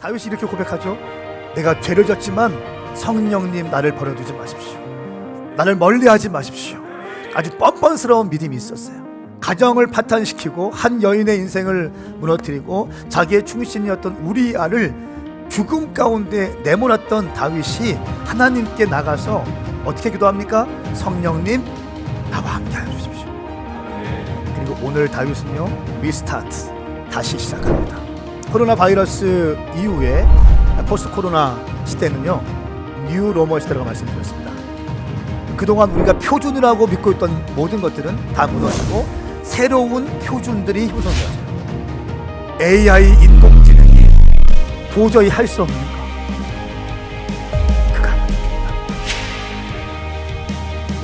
다윗이 이렇게 고백하죠. 내가 죄를 졌지만 성령님 나를 버려두지 마십시오. 나를 멀리하지 마십시오. 아주 뻔뻔스러운 믿음이 있었어요. 가정을 파탄시키고 한 여인의 인생을 무너뜨리고 자기의 충신이었던 우리아를 죽음 가운데 내몰았던 다윗이 하나님께 나가서 어떻게 기도합니까? 성령님 나와 함께하여 주십시오. 그리고 오늘 다윗은요, 리스타트, 다시 시작합니다. 코로나 바이러스 이후에 포스트 코로나 시대는요, 뉴 로머 시대라고 말씀드렸습니다. 그동안 우리가 표준이라고 믿고 있던 모든 것들은 다 무너지고 새로운 표준들이 형성되어져요. AI 인공지능이 도저히 할 수 없는 것, 그가 하나님입니다.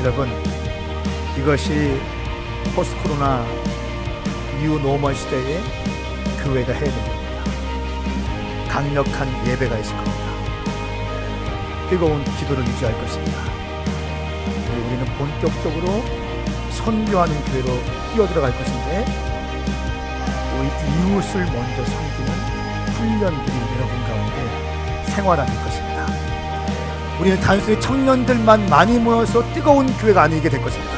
여러분, 이것이 포스트 코로나 뉴 노멀 시대에 교회가 해야 됩니다. 강력한 예배가 있을 겁니다. 뜨거운 기도를 유지할 것입니다. 그리고 우리는 본격적으로 선교하는 교회로 뛰어들어갈 것인데, 우리 이웃을 먼저 섬기는 훈련들이 여러분 가운데 생활화될 것입니다. 우리는 단순히 청년들만 많이 모여서 뜨거운 교회가 아니게 될 것입니다.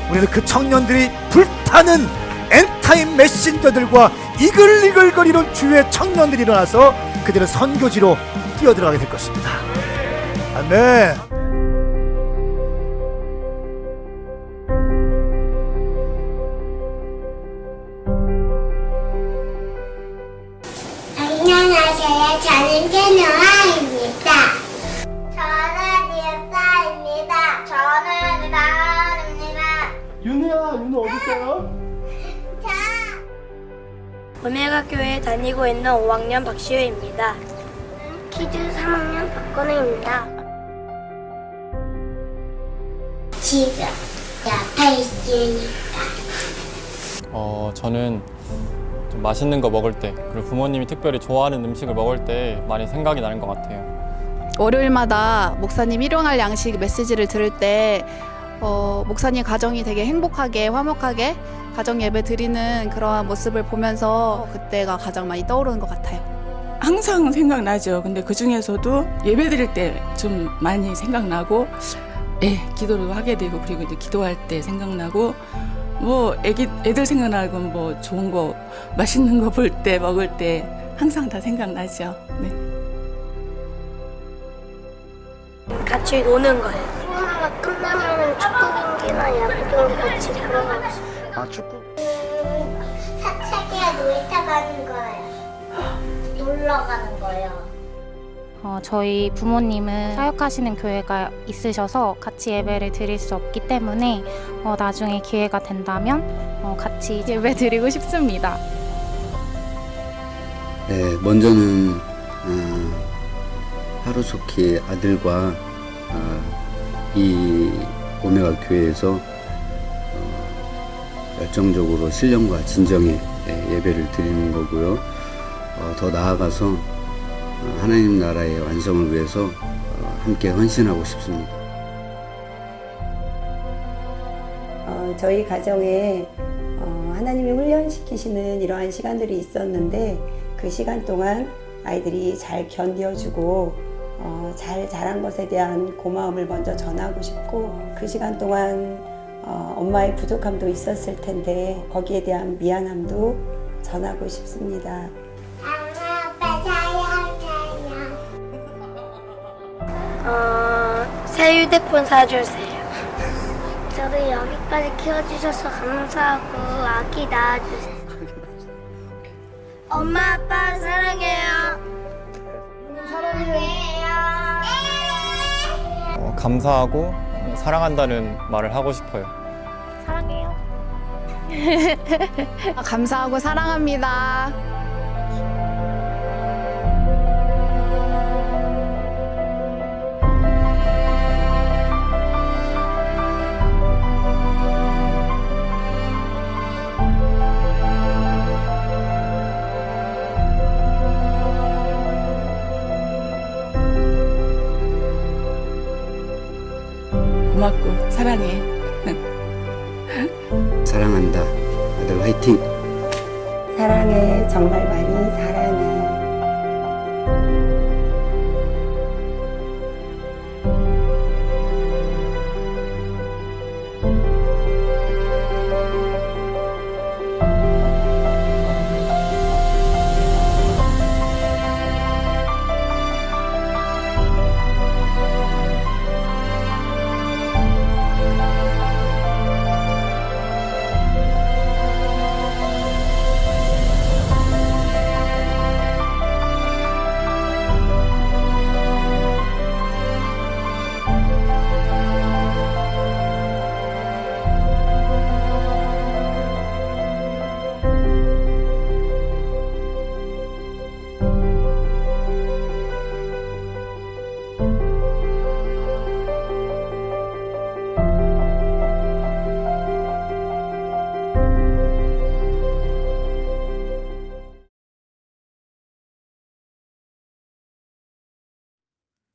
우리는 그 청년들이 불타는 엔타임 메신저들과 이글이글거리는 주의 청년들이 일어나서 그들은 선교지로 뛰어들어가게 될 것입니다. 아멘. 안녕하세요. 저는 최노아입니다. 저는 예사입니다. 저는 나은입니다. 윤우야, 윤우 어디 있어요? 오메가 교회에 다니고 있는 5학년 박시우입니다. 키즈 3학년 박건우입니다. 지금 옆에 있으니까. 저는 좀 맛있는 거 먹을 때, 그리고 부모님이 특별히 좋아하는 음식을 먹을 때 많이 생각이 나는 것 같아요. 월요일마다 목사님 일용할 양식 메시지를 들을 때 목사님 가정이 되게 행복하게 화목하게 가정 예배 드리는 그러한 모습을 보면서 그때가 가장 많이 떠오르는 것 같아요. 항상 생각나죠. 근데 그 중에서도 예배 드릴 때 좀 많이 생각나고, 기도를 하게 되고, 그리고 이제 기도할 때 생각나고, 뭐 애들 생각나고, 뭐 좋은 거 맛있는 거 볼 때 먹을 때 항상 다 생각나죠. 네. 같이 노는 거예요. 코로나가 끝나면 축구 경기나 야구 경기 같이 보러 가고 싶어요. 아, 축구. 사차기야 놀이터 가는 거예요. 놀러 가는 거예요. 저희 부모님은 사역하시는 교회가 있으셔서 같이 예배를 드릴 수 없기 때문에 나중에 기회가 된다면 같이 예배 드리고 싶습니다. 네, 먼저는 하루속히 아들과 이 오메가 교회에서 열정적으로 신령과 진정의 예배를 드리는 거고요. 더 나아가서 하나님 나라의 완성을 위해서 함께 헌신하고 싶습니다. 저희 가정에 하나님이 훈련시키시는 이러한 시간들이 있었는데, 그 시간 동안 아이들이 잘 견뎌주고 잘 자란 것에 대한 고마움을 먼저 전하고 싶고, 그 시간 동안 엄마의 부족함도 있었을 텐데 거기에 대한 미안함도 전하고 싶습니다. 엄마, 아빠 사랑해요. 새 휴대폰 사주세요. 저도 여기까지 키워주셔서 감사하고 아기 낳아주세요. 엄마 아빠 사랑해요. 감사하고 사랑한다는 말을 하고 싶어요. 사랑해요. 감사하고 사랑합니다. 고맙고 사랑해. 사랑한다. 아들 화이팅! 사랑해, 정말 많이 사랑해.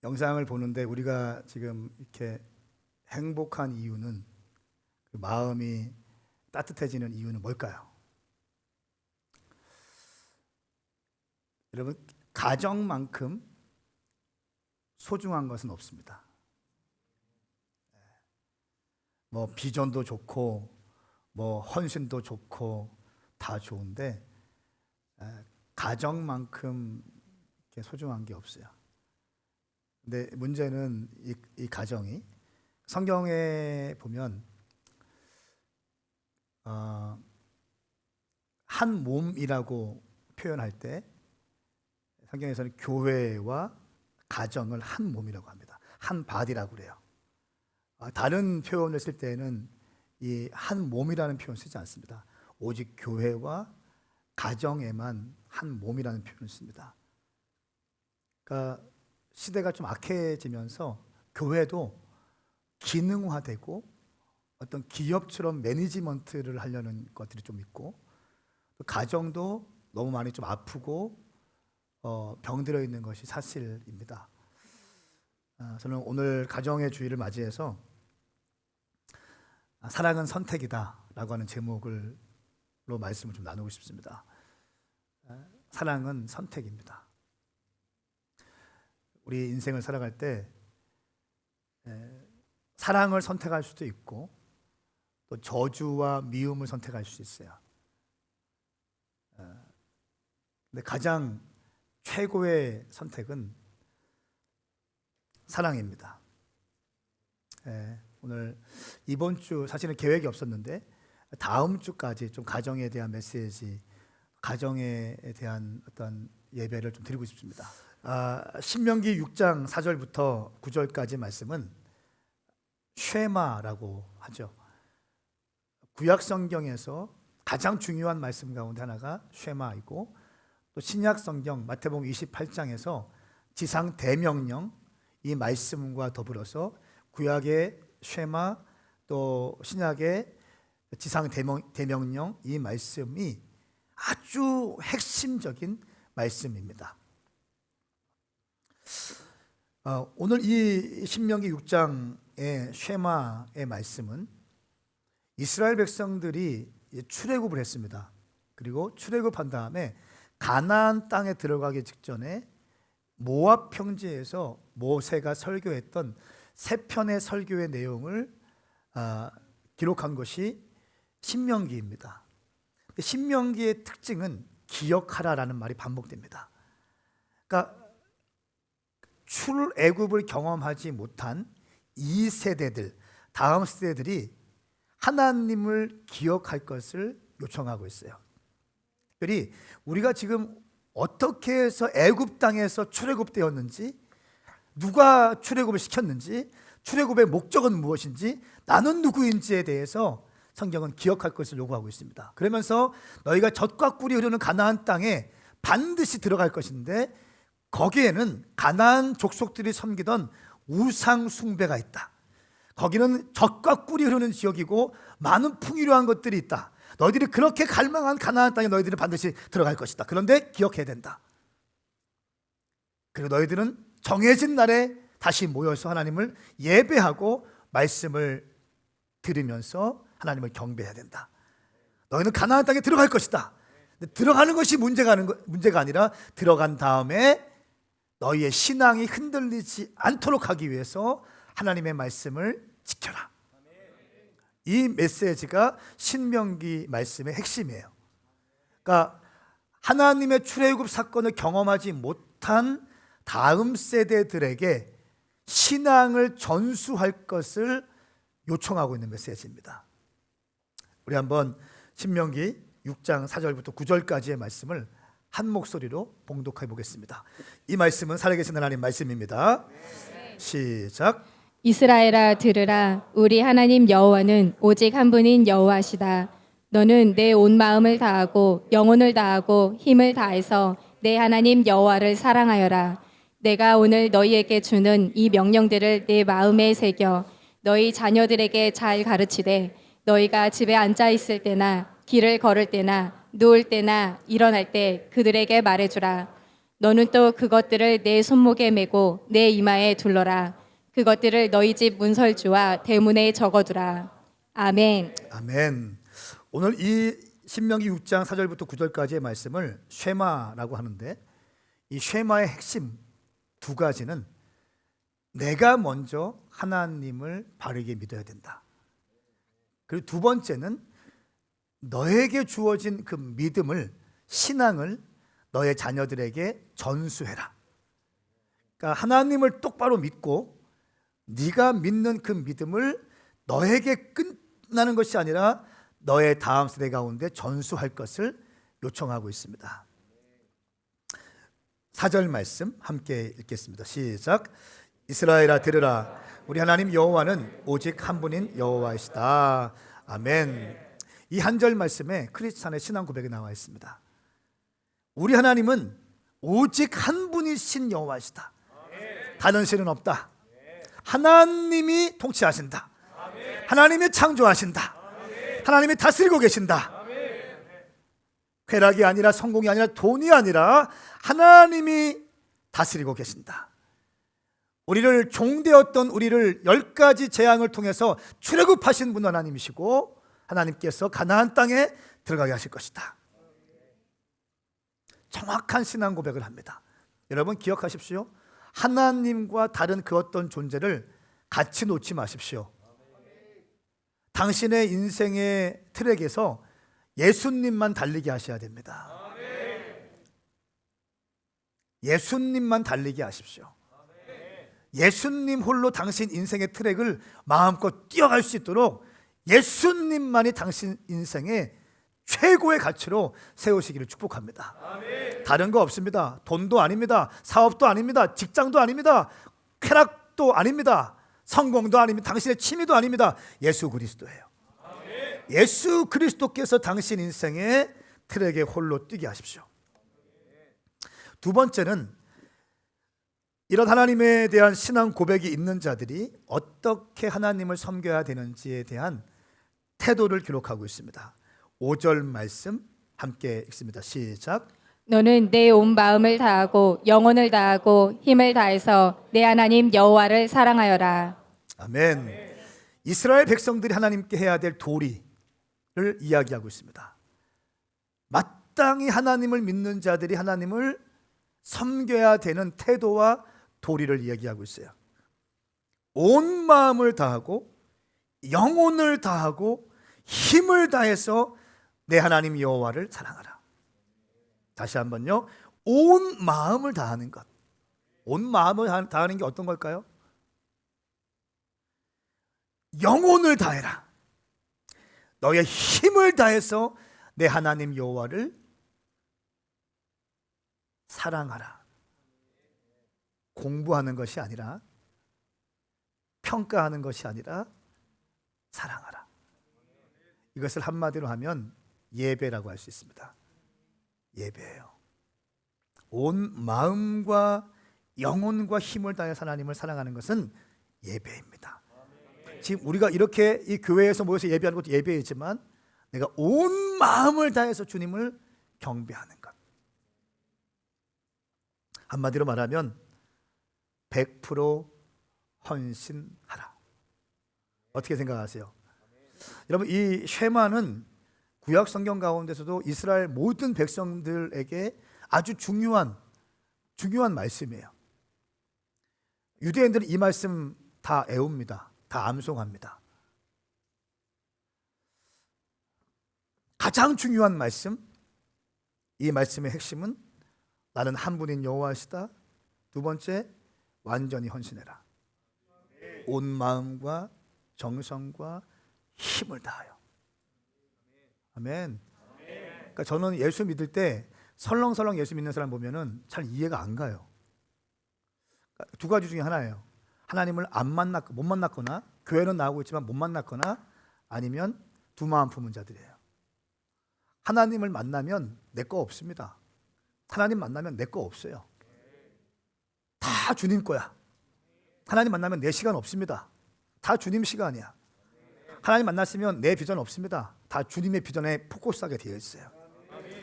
영상을 보는데 우리가 지금 이렇게 행복한 이유는, 그 마음이 따뜻해지는 이유는 뭘까요? 여러분, 가정만큼 소중한 것은 없습니다. 뭐 비전도 좋고 뭐 헌신도 좋고 다 좋은데 가정만큼 이렇게 소중한 게 없어요. 근데 문제는 이 가정이 성경에 보면 한 몸이라고 표현할 때 성경에서는 교회와 가정을 한 몸이라고 합니다. 한 바디라고 그래요. 다른 표현을 쓸 때는 이 한 몸이라는 표현 쓰지 않습니다. 오직 교회와 가정에만 한 몸이라는 표현을 씁니다. 그러니까 시대가 좀 악해지면서 교회도 기능화되고 어떤 기업처럼 매니지먼트를 하려는 것들이 좀 있고, 또 가정도 너무 많이 좀 아프고 병들어 있는 것이 사실입니다. 저는 오늘 가정의 주일을 맞이해서 사랑은 선택이다라고 하는 제목으로 말씀을 좀 나누고 싶습니다. 사랑은 선택입니다. 우리 인생을 살아갈 때 사랑을 선택할 수도 있고 또 저주와 미움을 선택할 수 있어요. 근데 가장 최고의 선택은 사랑입니다. 오늘 이번 주 사실은 계획이 없었는데 다음 주까지 좀 가정에 대한 메시지, 가정에 대한 어떤 예배를 좀 드리고 싶습니다. 신명기 6장 4절부터 9절까지 말씀은 쉐마라고 하죠. 구약 성경에서 가장 중요한 말씀 가운데 하나가 쉐마이고, 또 신약 성경 마태복음 28장에서 지상 대명령, 이 말씀과 더불어서 구약의 쉐마, 또 신약의 지상 대명령, 이 말씀이 아주 핵심적인 말씀입니다. 오늘 이 신명기 6장의 쉐마의 말씀은 이스라엘 백성들이 출애굽을 했습니다. 그리고 출애굽한 다음에 가나안 땅에 들어가기 직전에 모압 평지에서 모세가 설교했던 세 편의 설교의 내용을 기록한 것이 신명기입니다. 신명기의 특징은 기억하라라는 말이 반복됩니다. 그러니까 출애굽을 경험하지 못한 이 세대들, 다음 세대들이 하나님을 기억할 것을 요청하고 있어요. 특별히 우리가 지금 어떻게 해서 애굽 땅에서 출애굽되었는지, 누가 출애굽을 시켰는지, 출애굽의 목적은 무엇인지, 나는 누구인지에 대해서 성경은 기억할 것을 요구하고 있습니다. 그러면서 너희가 젖과 꿀이 흐르는 가나안 땅에 반드시 들어갈 것인데 거기에는 가나안 족속들이 섬기던 우상 숭배가 있다. 거기는 젖과 꿀이 흐르는 지역이고 많은 풍요로운 것들이 있다. 너희들이 그렇게 갈망한 가나안 땅에 너희들은 반드시 들어갈 것이다. 그런데 기억해야 된다. 그리고 너희들은 정해진 날에 다시 모여서 하나님을 예배하고 말씀을 들으면서 하나님을 경배해야 된다. 너희는 가나안 땅에 들어갈 것이다. 근데 들어가는 것이 문제가 아니라 들어간 다음에 너희의 신앙이 흔들리지 않도록 하기 위해서 하나님의 말씀을 지켜라. 이 메시지가 신명기 말씀의 핵심이에요. 그러니까 하나님의 출애굽 사건을 경험하지 못한 다음 세대들에게 신앙을 전수할 것을 요청하고 있는 메시지입니다. 우리 한번 신명기 6장 4절부터 9절까지의 말씀을 한 목소리로 봉독해 보겠습니다. 이 말씀은 살아계신 하나님 말씀입니다. 시작. 이스라엘아 들으라. 우리 하나님 여호와는 오직 한 분인 여호와시다. 너는 내 온 마음을 다하고 영혼을 다하고 힘을 다해서 내 하나님 여호와를 사랑하여라. 내가 오늘 너희에게 주는 이 명령들을 내 마음에 새겨 너희 자녀들에게 잘 가르치되 너희가 집에 앉아 있을 때나 길을 걸을 때나 누울 때나 일어날 때 그들에게 말해주라. 너는 또 그것들을 내 손목에 메고 내 이마에 둘러라. 그것들을 너희 집 문설주와 대문에 적어두라. 아멘. 아멘. 오늘 이 신명기 6장 4절부터 9절까지의 말씀을 쉐마라고 하는데, 이 쉐마의 핵심 두 가지는 내가 먼저 하나님을 바르게 믿어야 된다. 그리고 두 번째는 너에게 주어진 그 믿음을, 신앙을 너의 자녀들에게 전수해라. 그러니까 하나님을 똑바로 믿고 네가 믿는 그 믿음을 너에게 끝나는 것이 아니라 너의 다음 세대 가운데 전수할 것을 요청하고 있습니다. 4절 말씀 함께 읽겠습니다. 시작. 이스라엘아 들으라. 우리 하나님 여호와는 오직 한 분인 여호와이시다. 아멘. 이 한 절 말씀에 크리스찬의 신앙 고백이 나와 있습니다. 우리 하나님은 오직 한 분이신 여호와이시다. 다른 신은 없다. 하나님이 통치하신다. 하나님이 창조하신다. 하나님이 다스리고 계신다. 쾌락이 아니라 성공이 아니라 돈이 아니라 하나님이 다스리고 계신다. 우리를 종되었던 우리를 10가지 재앙을 통해서 출애굽하신 분 하나님이시고, 하나님께서 가나안 땅에 들어가게 하실 것이다. 정확한 신앙 고백을 합니다. 여러분 기억하십시오. 하나님과 다른 그 어떤 존재를 같이 놓지 마십시오. 당신의 인생의 트랙에서 예수님만 달리게 하셔야 됩니다. 예수님만 달리게 하십시오. 예수님 홀로 당신 인생의 트랙을 마음껏 뛰어갈 수 있도록 예수님만이 당신 인생의 최고의 가치로 세우시기를 축복합니다. 다른 거 없습니다. 돈도 아닙니다. 사업도 아닙니다. 직장도 아닙니다. 쾌락도 아닙니다. 성공도 아닙니다. 당신의 취미도 아닙니다. 예수 그리스도예요. 예수 그리스도께서 당신 인생의 트랙에 홀로 뛰게 하십시오. 두 번째는 이런 하나님에 대한 신앙 고백이 있는 자들이 어떻게 하나님을 섬겨야 되는지에 대한 태도를 기록하고 있습니다. 5절 말씀 함께 읽습니다. 시작. 너는 내 온 마음을 다하고 영혼을 다하고 힘을 다해서 내 하나님 여호와를 사랑하여라. 아멘. 이스라엘 백성들이 하나님께 해야 될 도리를 이야기하고 있습니다. 마땅히 하나님을 믿는 자들이 하나님을 섬겨야 되는 태도와 도리를 이야기하고 있어요. 온 마음을 다하고 영혼을 다하고 힘을 다해서 내 하나님 여호와를 사랑하라. 다시 한번요. 온 마음을 다하는 것. 온 마음을 다하는 게 어떤 걸까요? 영혼을 다해라. 너의 힘을 다해서 내 하나님 여호와를 사랑하라. 공부하는 것이 아니라, 평가하는 것이 아니라 사랑하라. 이것을 한마디로 하면 예배라고 할 수 있습니다. 예배예요. 온 마음과 영혼과 힘을 다해 하나님을 사랑하는 것은 예배입니다. 지금 우리가 이렇게 이 교회에서 모여서 예배하는 것도 예배이지만, 내가 온 마음을 다해서 주님을 경배하는 것. 한마디로 말하면 100% 헌신하라. 어떻게 생각하세요? 여러분, 이 쉐마는 구약 성경 가운데서도 이스라엘 모든 백성들에게 아주 중요한 말씀이에요. 유대인들은 이 말씀 다 애웁니다. 다 암송합니다. 가장 중요한 말씀, 이 말씀의 핵심은 나는 한 분인 여호와시다. 두 번째, 완전히 헌신해라. 온 마음과 정성과 힘을 다하여. 아멘. 그러니까 저는 예수 믿을 때 설렁설렁 예수 믿는 사람 보면은 잘 이해가 안 가요. 그러니까 두 가지 중에 하나예요. 하나님을 못 만났거나, 교회는 나오고 있지만 못 만났거나, 아니면 두 마음 품은 자들이에요. 하나님을 만나면 내 거 없습니다. 하나님 만나면 내 거 없어요. 다 주님 거야. 하나님 만나면 내 시간 없습니다. 다 주님 시간이야. 하나님 만났으면 내 비전 없습니다. 다 주님의 비전에 포커스하게 되어 있어요.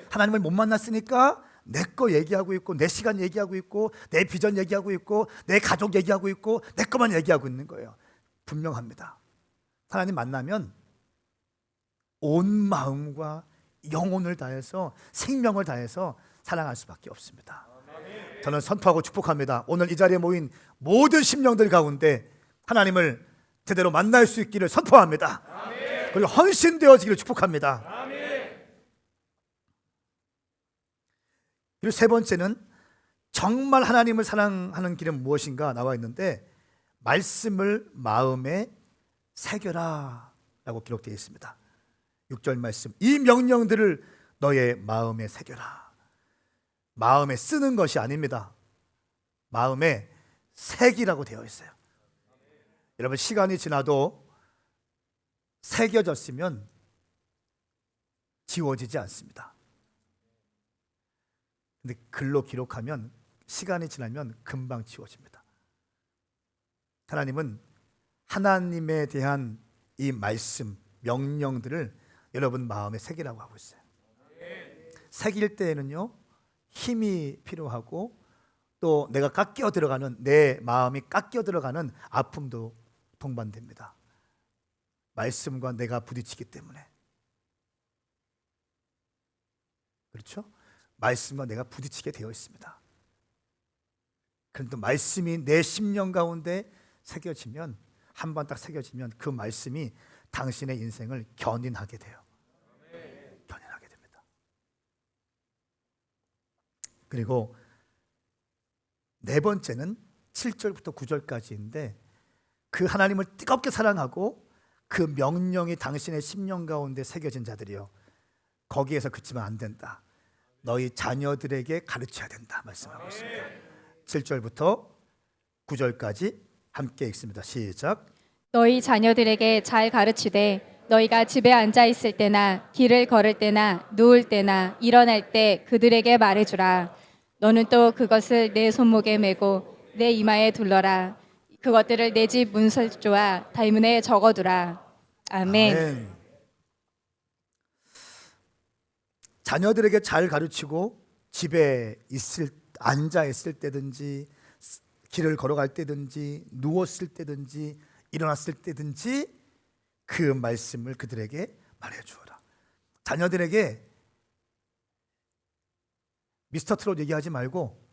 하나님을 못 만났으니까 내 거 얘기하고 있고 내 시간 얘기하고 있고 내 비전 얘기하고 있고 내 가족 얘기하고 있고 내 것만 얘기하고 있는 거예요. 분명합니다. 하나님 만나면 온 마음과 영혼을 다해서 생명을 다해서 사랑할 수밖에 없습니다. 저는 선포하고 축복합니다. 오늘 이 자리에 모인 모든 심령들 가운데 하나님을 제대로 만날 수 있기를 선포합니다. 그리고 헌신되어지기를 축복합니다. 그리고 세 번째는 정말 하나님을 사랑하는 길은 무엇인가 나와 있는데 말씀을 마음에 새겨라 라고 기록되어 있습니다. 6절 말씀, 이 명령들을 너의 마음에 새겨라. 마음에 쓰는 것이 아닙니다. 마음에 새기라고 되어 있어요. 여러분, 시간이 지나도 새겨졌으면 지워지지 않습니다. 근데 글로 기록하면 시간이 지나면 금방 지워집니다. 하나님은 하나님에 대한 이 말씀, 명령들을 여러분 마음에 새기라고 하고 있어요. 새길 때에는요, 힘이 필요하고 또 내가 깎여 들어가는, 내 마음이 깎여 들어가는 아픔도 동반됩니다. 말씀과 내가 부딪히기 때문에. 그렇죠? 말씀과 내가 부딪히게 되어 있습니다. 그런데 말씀이 내 심령 가운데 새겨지면, 한 번 딱 새겨지면 그 말씀이 당신의 인생을 견인하게 돼요. 견인하게 됩니다. 그리고 네 번째는 7절부터 9절까지인데 그 하나님을 뜨겁게 사랑하고 그 명령이 당신의 심령 가운데 새겨진 자들이요, 거기에서 그치면 안 된다. 너희 자녀들에게 가르쳐야 된다 말씀하고 있습니다. 7절부터 9절까지 함께 읽습니다. 시작. 너희 자녀들에게 잘 가르치되 너희가 집에 앉아 있을 때나 길을 걸을 때나 누울 때나 일어날 때 그들에게 말해주라. 너는 또 그것을 내 손목에 메고 내 이마에 둘러라. 그것들을 내 집 문설주와 달문에 적어두라. 아멘. 아멘. 자녀들에게 잘 가르치고 집에 앉아 있을 때든지 길을 걸어갈 때든지 누웠을 때든지 일어났을 때든지 그 말씀을 그들에게 말해주어라. 자녀들에게 미스터 트롯 얘기하지 말고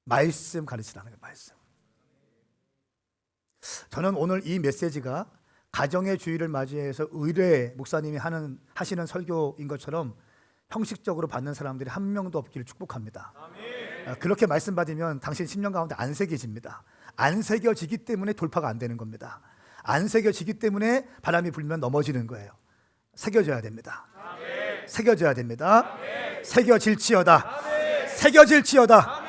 말씀 가르치라는 거예요. 말씀. 저는 오늘 이 메시지가 가정의 주일을 맞이해서 의뢰 목사님이 하시는 설교인 것처럼 형식적으로 받는 사람들이 한 명도 없기를 축복합니다. 그렇게 말씀받으면 당신 심령 가운데 안 새겨집니다. 안 새겨지기 때문에 돌파가 안 되는 겁니다. 안 새겨지기 때문에 바람이 불면 넘어지는 거예요. 새겨져야 됩니다. 새겨져야 됩니다. 새겨질지어다. 새겨질지어다.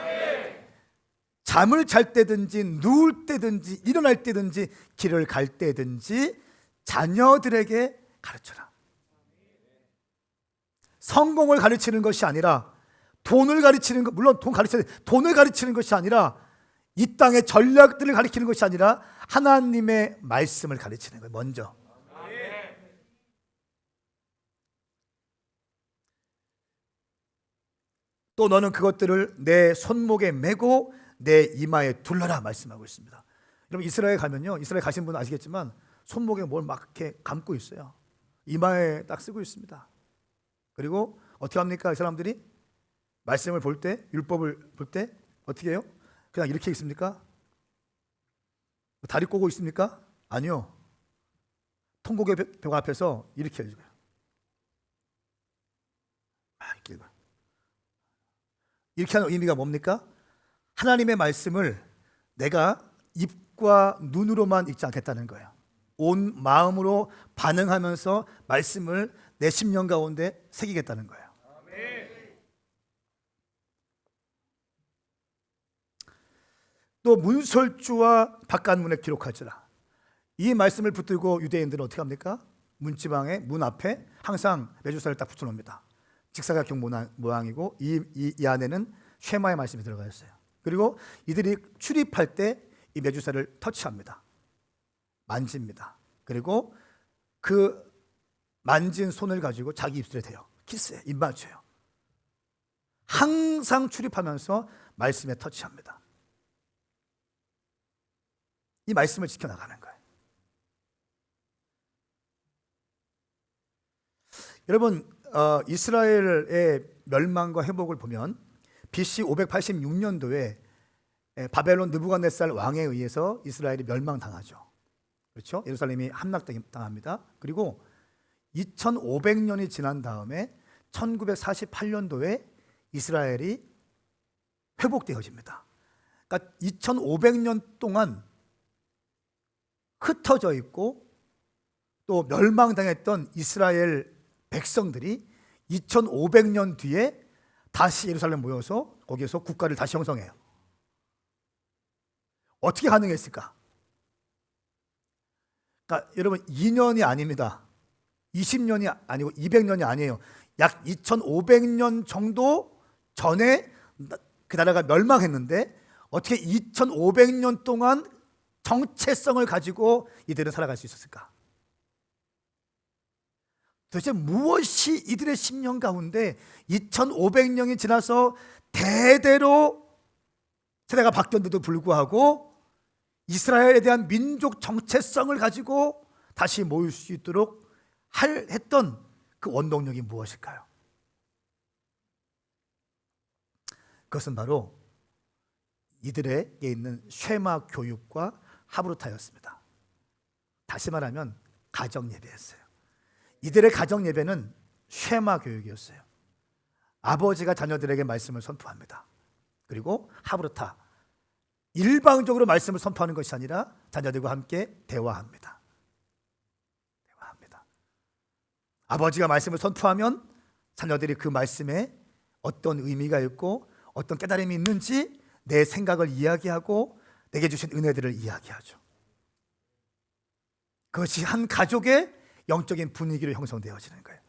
잠을 잘 때든지 누울 때든지 일어날 때든지 길을 갈 때든지 자녀들에게 가르쳐라. 성공을 가르치는 것이 아니라 돈을 가르치는 것, 물론 돈을 가르치는 것이 아니라 이 땅의 전략들을 가르치는 것이 아니라 하나님의 말씀을 가르치는 거예요. 먼저. 또 너는 그것들을 내 손목에 메고 내 이마에 둘러라 말씀하고 있습니다. 여러분, 이스라엘 가면요, 이스라엘 가신 분은 아시겠지만 손목에 뭘 막 이렇게 감고 있어요. 이마에 딱 쓰고 있습니다. 그리고 어떻게 합니까? 이 사람들이 말씀을 볼 때, 율법을 볼 때 어떻게 해요? 그냥 이렇게 있습니까? 다리 꼬고 있습니까? 아니요. 통곡의 벽 앞에서 이렇게 해줘요. 이렇게 읽어요. 이렇게 하는 의미가 뭡니까? 하나님의 말씀을 내가 입과 눈으로만 읽지 않겠다는 거예요. 온 마음으로 반응하면서 말씀을 내 심령 가운데 새기겠다는 거예요. 또 문설주와 바깥문에 기록하지라. 이 말씀을 붙들고 유대인들은 어떻게 합니까? 문지방에 문 앞에 항상 메주사를 딱 붙여놓습니다. 직사각형 모양이고 이 안에는 쉐마의 말씀이 들어가 있어요. 그리고 이들이 출입할 때 이 메주사를 터치합니다. 만집니다. 그리고 그 만진 손을 가지고 자기 입술에 대요. 키스해, 입 맞춰요. 항상 출입하면서 말씀에 터치합니다. 이 말씀을 지켜나가는 거예요. 여러분, 이스라엘의 멸망과 회복을 보면 BC 586년도에 바벨론 느부갓네살 왕에 의해서 이스라엘이 멸망당하죠. 그렇죠? 예루살렘이 함락당합니다. 그리고 2500년이 지난 다음에 1948년도에 이스라엘이 회복되어집니다. 그러니까 2500년 동안 흩어져 있고 또 멸망당했던 이스라엘 백성들이 2500년 뒤에 다시 예루살렘 모여서 거기에서 국가를 다시 형성해요. 어떻게 가능했을까? 그러니까 여러분 2년이 아닙니다. 20년이 아니고 200년이 아니에요. 약 2500년 정도 전에 그 나라가 멸망했는데 어떻게 2500년 동안 정체성을 가지고 이들은 살아갈 수 있었을까? 도대체 무엇이 이들의 심령 가운데 2500년이 지나서 대대로 세대가 바뀌었는데도 불구하고 이스라엘에 대한 민족 정체성을 가지고 다시 모일 수 있도록 했던 그 원동력이 무엇일까요? 그것은 바로 이들에게 있는 쉐마 교육과 하브루타였습니다. 다시 말하면 가정 예배였어요. 이들의 가정 예배는 쉐마 교육이었어요. 아버지가 자녀들에게 말씀을 선포합니다. 그리고 하브루타, 일방적으로 말씀을 선포하는 것이 아니라 자녀들과 함께 대화합니다. 아버지가 말씀을 선포하면 자녀들이 그 말씀에 어떤 의미가 있고 어떤 깨달음이 있는지 내 생각을 이야기하고 내게 주신 은혜들을 이야기하죠. 그것이 한 가족의 영적인 분위기로 형성되어지는 거예요.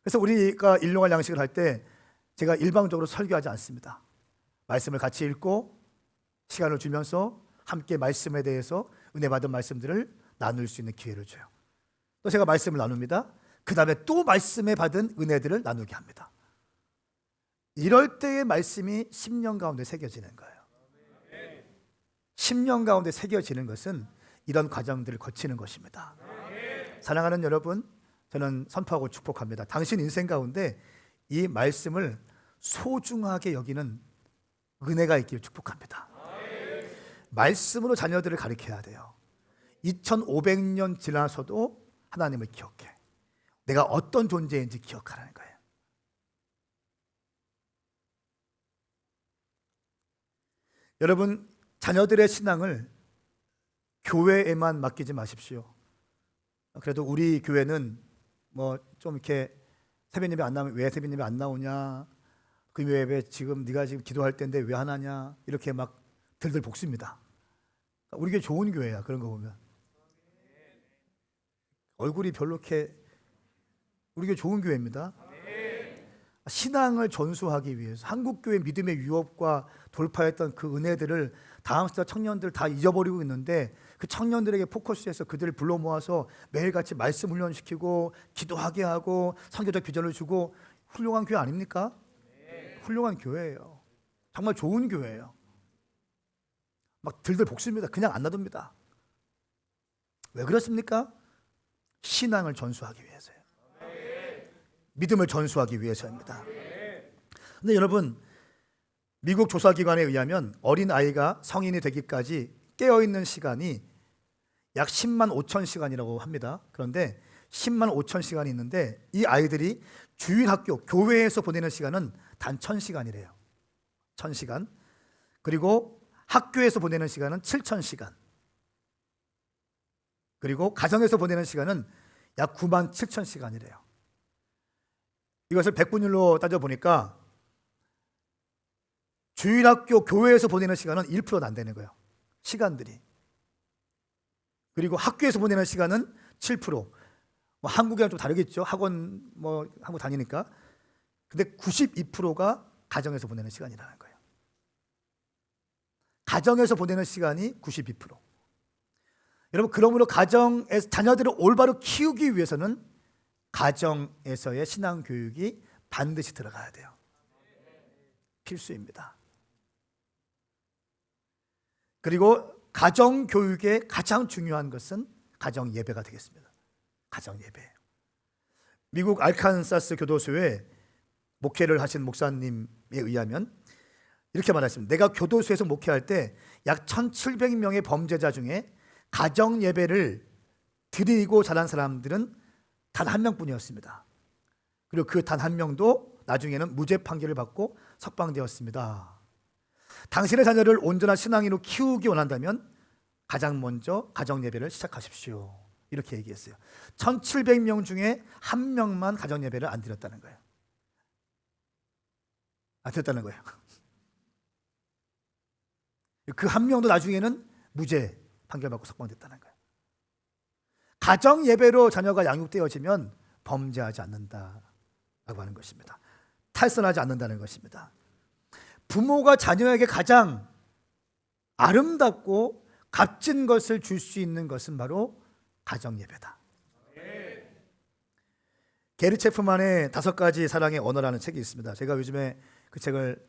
그래서 우리가 일용할 양식을 할 때 제가 일방적으로 설교하지 않습니다. 말씀을 같이 읽고 시간을 주면서 함께 말씀에 대해서 은혜 받은 말씀들을 나눌 수 있는 기회를 줘요. 또 제가 말씀을 나눕니다. 그 다음에 또 말씀에 받은 은혜들을 나누게 합니다. 이럴 때의 말씀이 10년 가운데 새겨지는 거예요. 10년 가운데 새겨지는 것은 이런 과정들을 거치는 것입니다. 사랑하는 여러분, 저는 선포하고 축복합니다. 당신 인생 가운데 이 말씀을 소중하게 여기는 은혜가 있기를 축복합니다. 말씀으로 자녀들을 가르쳐야 돼요. 2500년 지나서도 하나님을 기억해. 내가 어떤 존재인지 기억하라는 거예요. 여러분, 자녀들의 신앙을 교회에만 맡기지 마십시오. 그래도 우리 교회는 뭐 좀 이렇게 새벽 예배 안 나오면 왜 새벽 예배 안 나오냐? 금요 예배 지금 네가 지금 기도할 때인데 왜 안 하냐? 이렇게 막 들들 볶습니다. 우리 교회 좋은 교회야. 그런 거 보면 얼굴이 별로 이렇게 우리 교회 좋은 교회입니다. 신앙을 전수하기 위해서 한국교회 믿음의 유업과 돌파했던 그 은혜들을 다음 세대 청년들 다 잊어버리고 있는데 그 청년들에게 포커스해서 그들을 불러 모아서 매일같이 말씀 훈련시키고 기도하게 하고 선교적 비전을 주고 훌륭한 교회 아닙니까? 훌륭한 교회예요. 정말 좋은 교회예요. 막 들들 볶습니다. 그냥 안 놔둡니다. 왜 그렇습니까? 신앙을 전수하기 위해서요. 믿음을 전수하기 위해서입니다. 근데 여러분, 미국 조사기관에 의하면 어린아이가 성인이 되기까지 깨어있는 시간이 약 10만 5천 시간이라고 합니다. 그런데 10만 5천 시간이 있는데 이 아이들이 주일학교, 교회에서 보내는 시간은 단 1000시간이래요. 1000시간. 그리고 학교에서 보내는 시간은 7000시간. 그리고 가정에서 보내는 시간은 약 9만 7천 시간이래요. 이것을 백분율로 따져보니까 주일학교, 교회에서 보내는 시간은 1%도 안 되는 거예요. 시간들이. 그리고 학교에서 보내는 시간은 7%. 뭐 한국이랑 좀 다르겠죠. 학원 한국 다니니까. 근데 92%가 가정에서 보내는 시간이라는 거예요. 가정에서 보내는 시간이 92%. 여러분, 그러므로 가정에서 자녀들을 올바로 키우기 위해서는 가정에서의 신앙 교육이 반드시 들어가야 돼요. 필수입니다. 그리고 가정 교육의 가장 중요한 것은 가정 예배가 되겠습니다. 가정 예배. 미국 알칸사스 교도소에 목회를 하신 목사님에 의하면 이렇게 말했습니다. 내가 교도소에서 목회할 때 약 1,700명의 범죄자 중에 가정 예배를 드리고 자란 사람들은 단 한 명뿐이었습니다. 그리고 그 단 한 명도 나중에는 무죄 판결을 받고 석방되었습니다. 당신의 자녀를 온전한 신앙인으로 키우기 원한다면 가장 먼저 가정 예배를 시작하십시오. 이렇게 얘기했어요. 1,700명 중에 한 명만 가정 예배를 안 드렸다는 거예요. 안 드렸다는 거예요. 그 한 명도 나중에는 무죄 판결받고 석방됐다는 거예요. 가정 예배로 자녀가 양육되어지면 범죄하지 않는다라고 하는 것입니다. 탈선하지 않는다는 것입니다. 부모가 자녀에게 가장 아름답고 값진 것을 줄 수 있는 것은 바로 가정 예배다. 게리 체프만의 5가지 사랑의 언어라는 책이 있습니다. 제가 요즘에 그 책을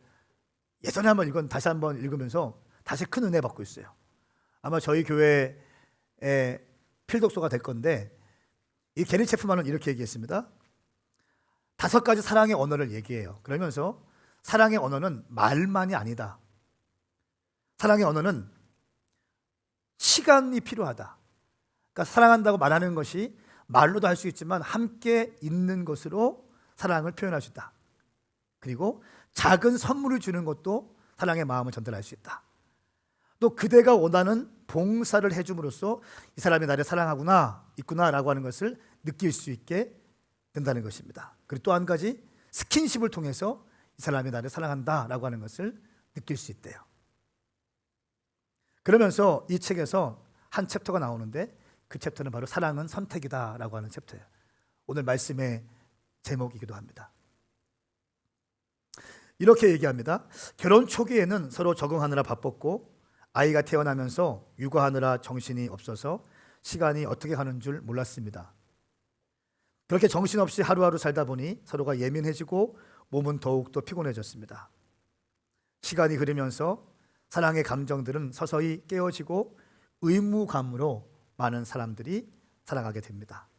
예전에 한번 읽은 다시 한번 읽으면서 다시 큰 은혜 받고 있어요. 아마 저희 교회의 필독서가 될 건데, 이 게리 체프만은 이렇게 얘기했습니다. 5가지 사랑의 언어를 얘기해요. 그러면서 사랑의 언어는 말만이 아니다. 사랑의 언어는 시간이 필요하다. 그러니까 사랑한다고 말하는 것이 말로도 할 수 있지만 함께 있는 것으로 사랑을 표현할 수 있다. 그리고 작은 선물을 주는 것도 사랑의 마음을 전달할 수 있다. 또 그대가 원하는 봉사를 해줌으로써 이 사람이 나를 사랑하구나, 있구나라고 하는 것을 느낄 수 있게 된다는 것입니다. 그리고 또 한 가지, 스킨십을 통해서 이 사람이 나를 사랑한다라고 하는 것을 느낄 수 있대요. 그러면서 이 책에서 한 챕터가 나오는데, 그 챕터는 바로 사랑은 선택이다라고 하는 챕터예요. 오늘 말씀의 제목이기도 합니다. 이렇게 얘기합니다. 결혼 초기에는 서로 적응하느라 바빴고 아이가 태어나면서 육아하느라 정신이 없어서 시간이 어떻게 가는 줄 몰랐습니다. 그렇게 정신없이 하루하루 살다 보니 서로가 예민해지고 몸은 더욱더 피곤해졌습니다. 시간이 흐르면서 사랑의 감정들은 서서히 깨어지고 의무감으로 많은 사람들이 살아가게 됩니다.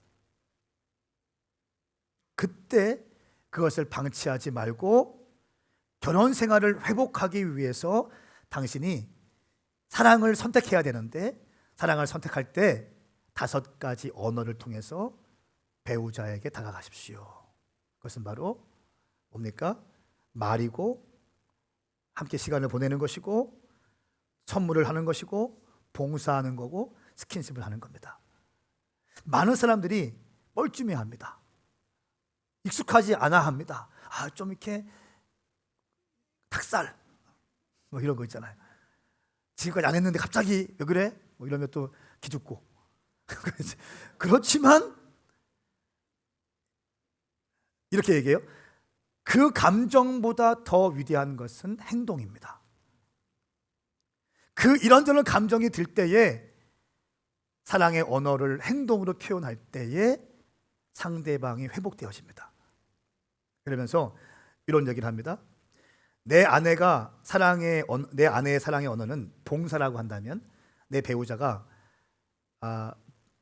그때 그것을 방치하지 말고 결혼 생활을 회복하기 위해서 당신이 사랑을 선택해야 되는데, 사랑을 선택할 때 5가지 언어를 통해서 배우자에게 다가가십시오. 그것은 바로 뭡니까? 말이고, 함께 시간을 보내는 것이고, 선물을 하는 것이고, 봉사하는 거고, 스킨십을 하는 겁니다. 많은 사람들이 뻘쭘해합니다. 익숙하지 않아 합니다. 좀 이렇게 닭살 뭐 이런 거 있잖아요. 지금까지 안 했는데 갑자기 왜 그래? 뭐 이러면 또 기죽고. 그렇지만 이렇게 얘기해요. 그 감정보다 더 위대한 것은 행동입니다. 그 이런저런 감정이 들 때에 사랑의 언어를 행동으로 표현할 때에 상대방이 회복되어집니다. 그러면서 이런 얘기를 합니다. 내 아내의 사랑의 언어는 봉사라고 한다면, 내 배우자가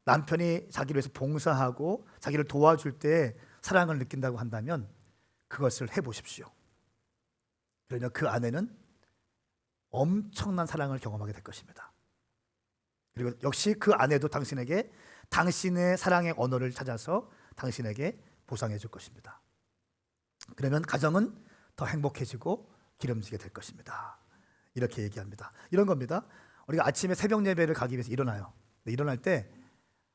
남편이 자기를 위해서 봉사하고 자기를 도와줄 때 사랑을 느낀다고 한다면 그것을 해보십시오. 그러면 그 아내는 엄청난 사랑을 경험하게 될 것입니다. 그리고 역시 그 아내도 당신에게 당신의 사랑의 언어를 찾아서 당신에게 보상해 줄 것입니다. 그러면 가정은 더 행복해지고 기름지게 될 것입니다. 이렇게 얘기합니다. 이런 겁니다. 우리가 아침에 새벽 예배를 가기 위해서 일어나요. 근데 일어날 때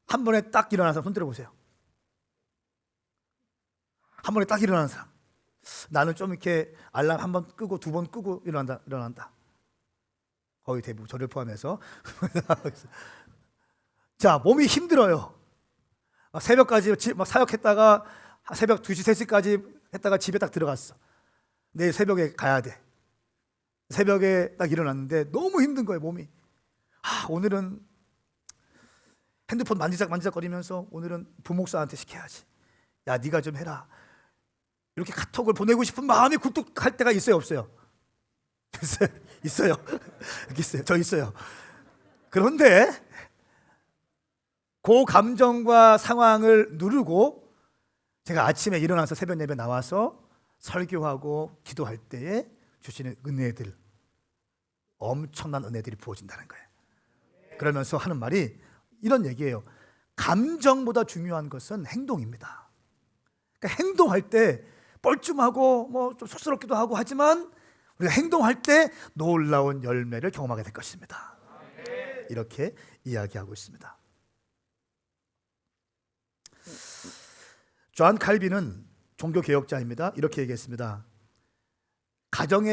한 번에 딱 일어나서 손 들어보세요. 한 번에 딱 일어나는 사람. 나는 좀 이렇게 알람 한 번 끄고 2번 끄고 일어난다. 거의 대부분 저를 포함해서. 자, 몸이 힘들어요. 새벽까지 막 사역했다가 새벽 2시, 3시까지 했다가 집에 딱 들어갔어. 내일 새벽에 가야 돼. 새벽에 딱 일어났는데 너무 힘든 거예요, 몸이. 오늘은 핸드폰 만지작거리면서 오늘은 부목사한테 시켜야지. 야 네가 좀 해라. 이렇게 카톡을 보내고 싶은 마음이 굴뚝할 때가 있어요, 없어요? 있어요. 여기 있어요. 저 있어요. 그런데 그 감정과 상황을 누르고 제가 아침에 일어나서 새벽 예배 나와서 설교하고 기도할 때에 주시는 은혜들, 엄청난 은혜들이 부어진다는 거예요. 그러면서 하는 말이 이런 얘기예요. 감정보다 중요한 것은 행동입니다. 그러니까 행동할 때 뻘쭘하고 뭐 좀 쑥스럽기도 하고 하지만 우리가 행동할 때 놀라운 열매를 경험하게 될 것입니다. 이렇게 이야기하고 있습니다. 존 칼빈은 종교개혁자입니다. 이렇게 얘기했습니다. 가정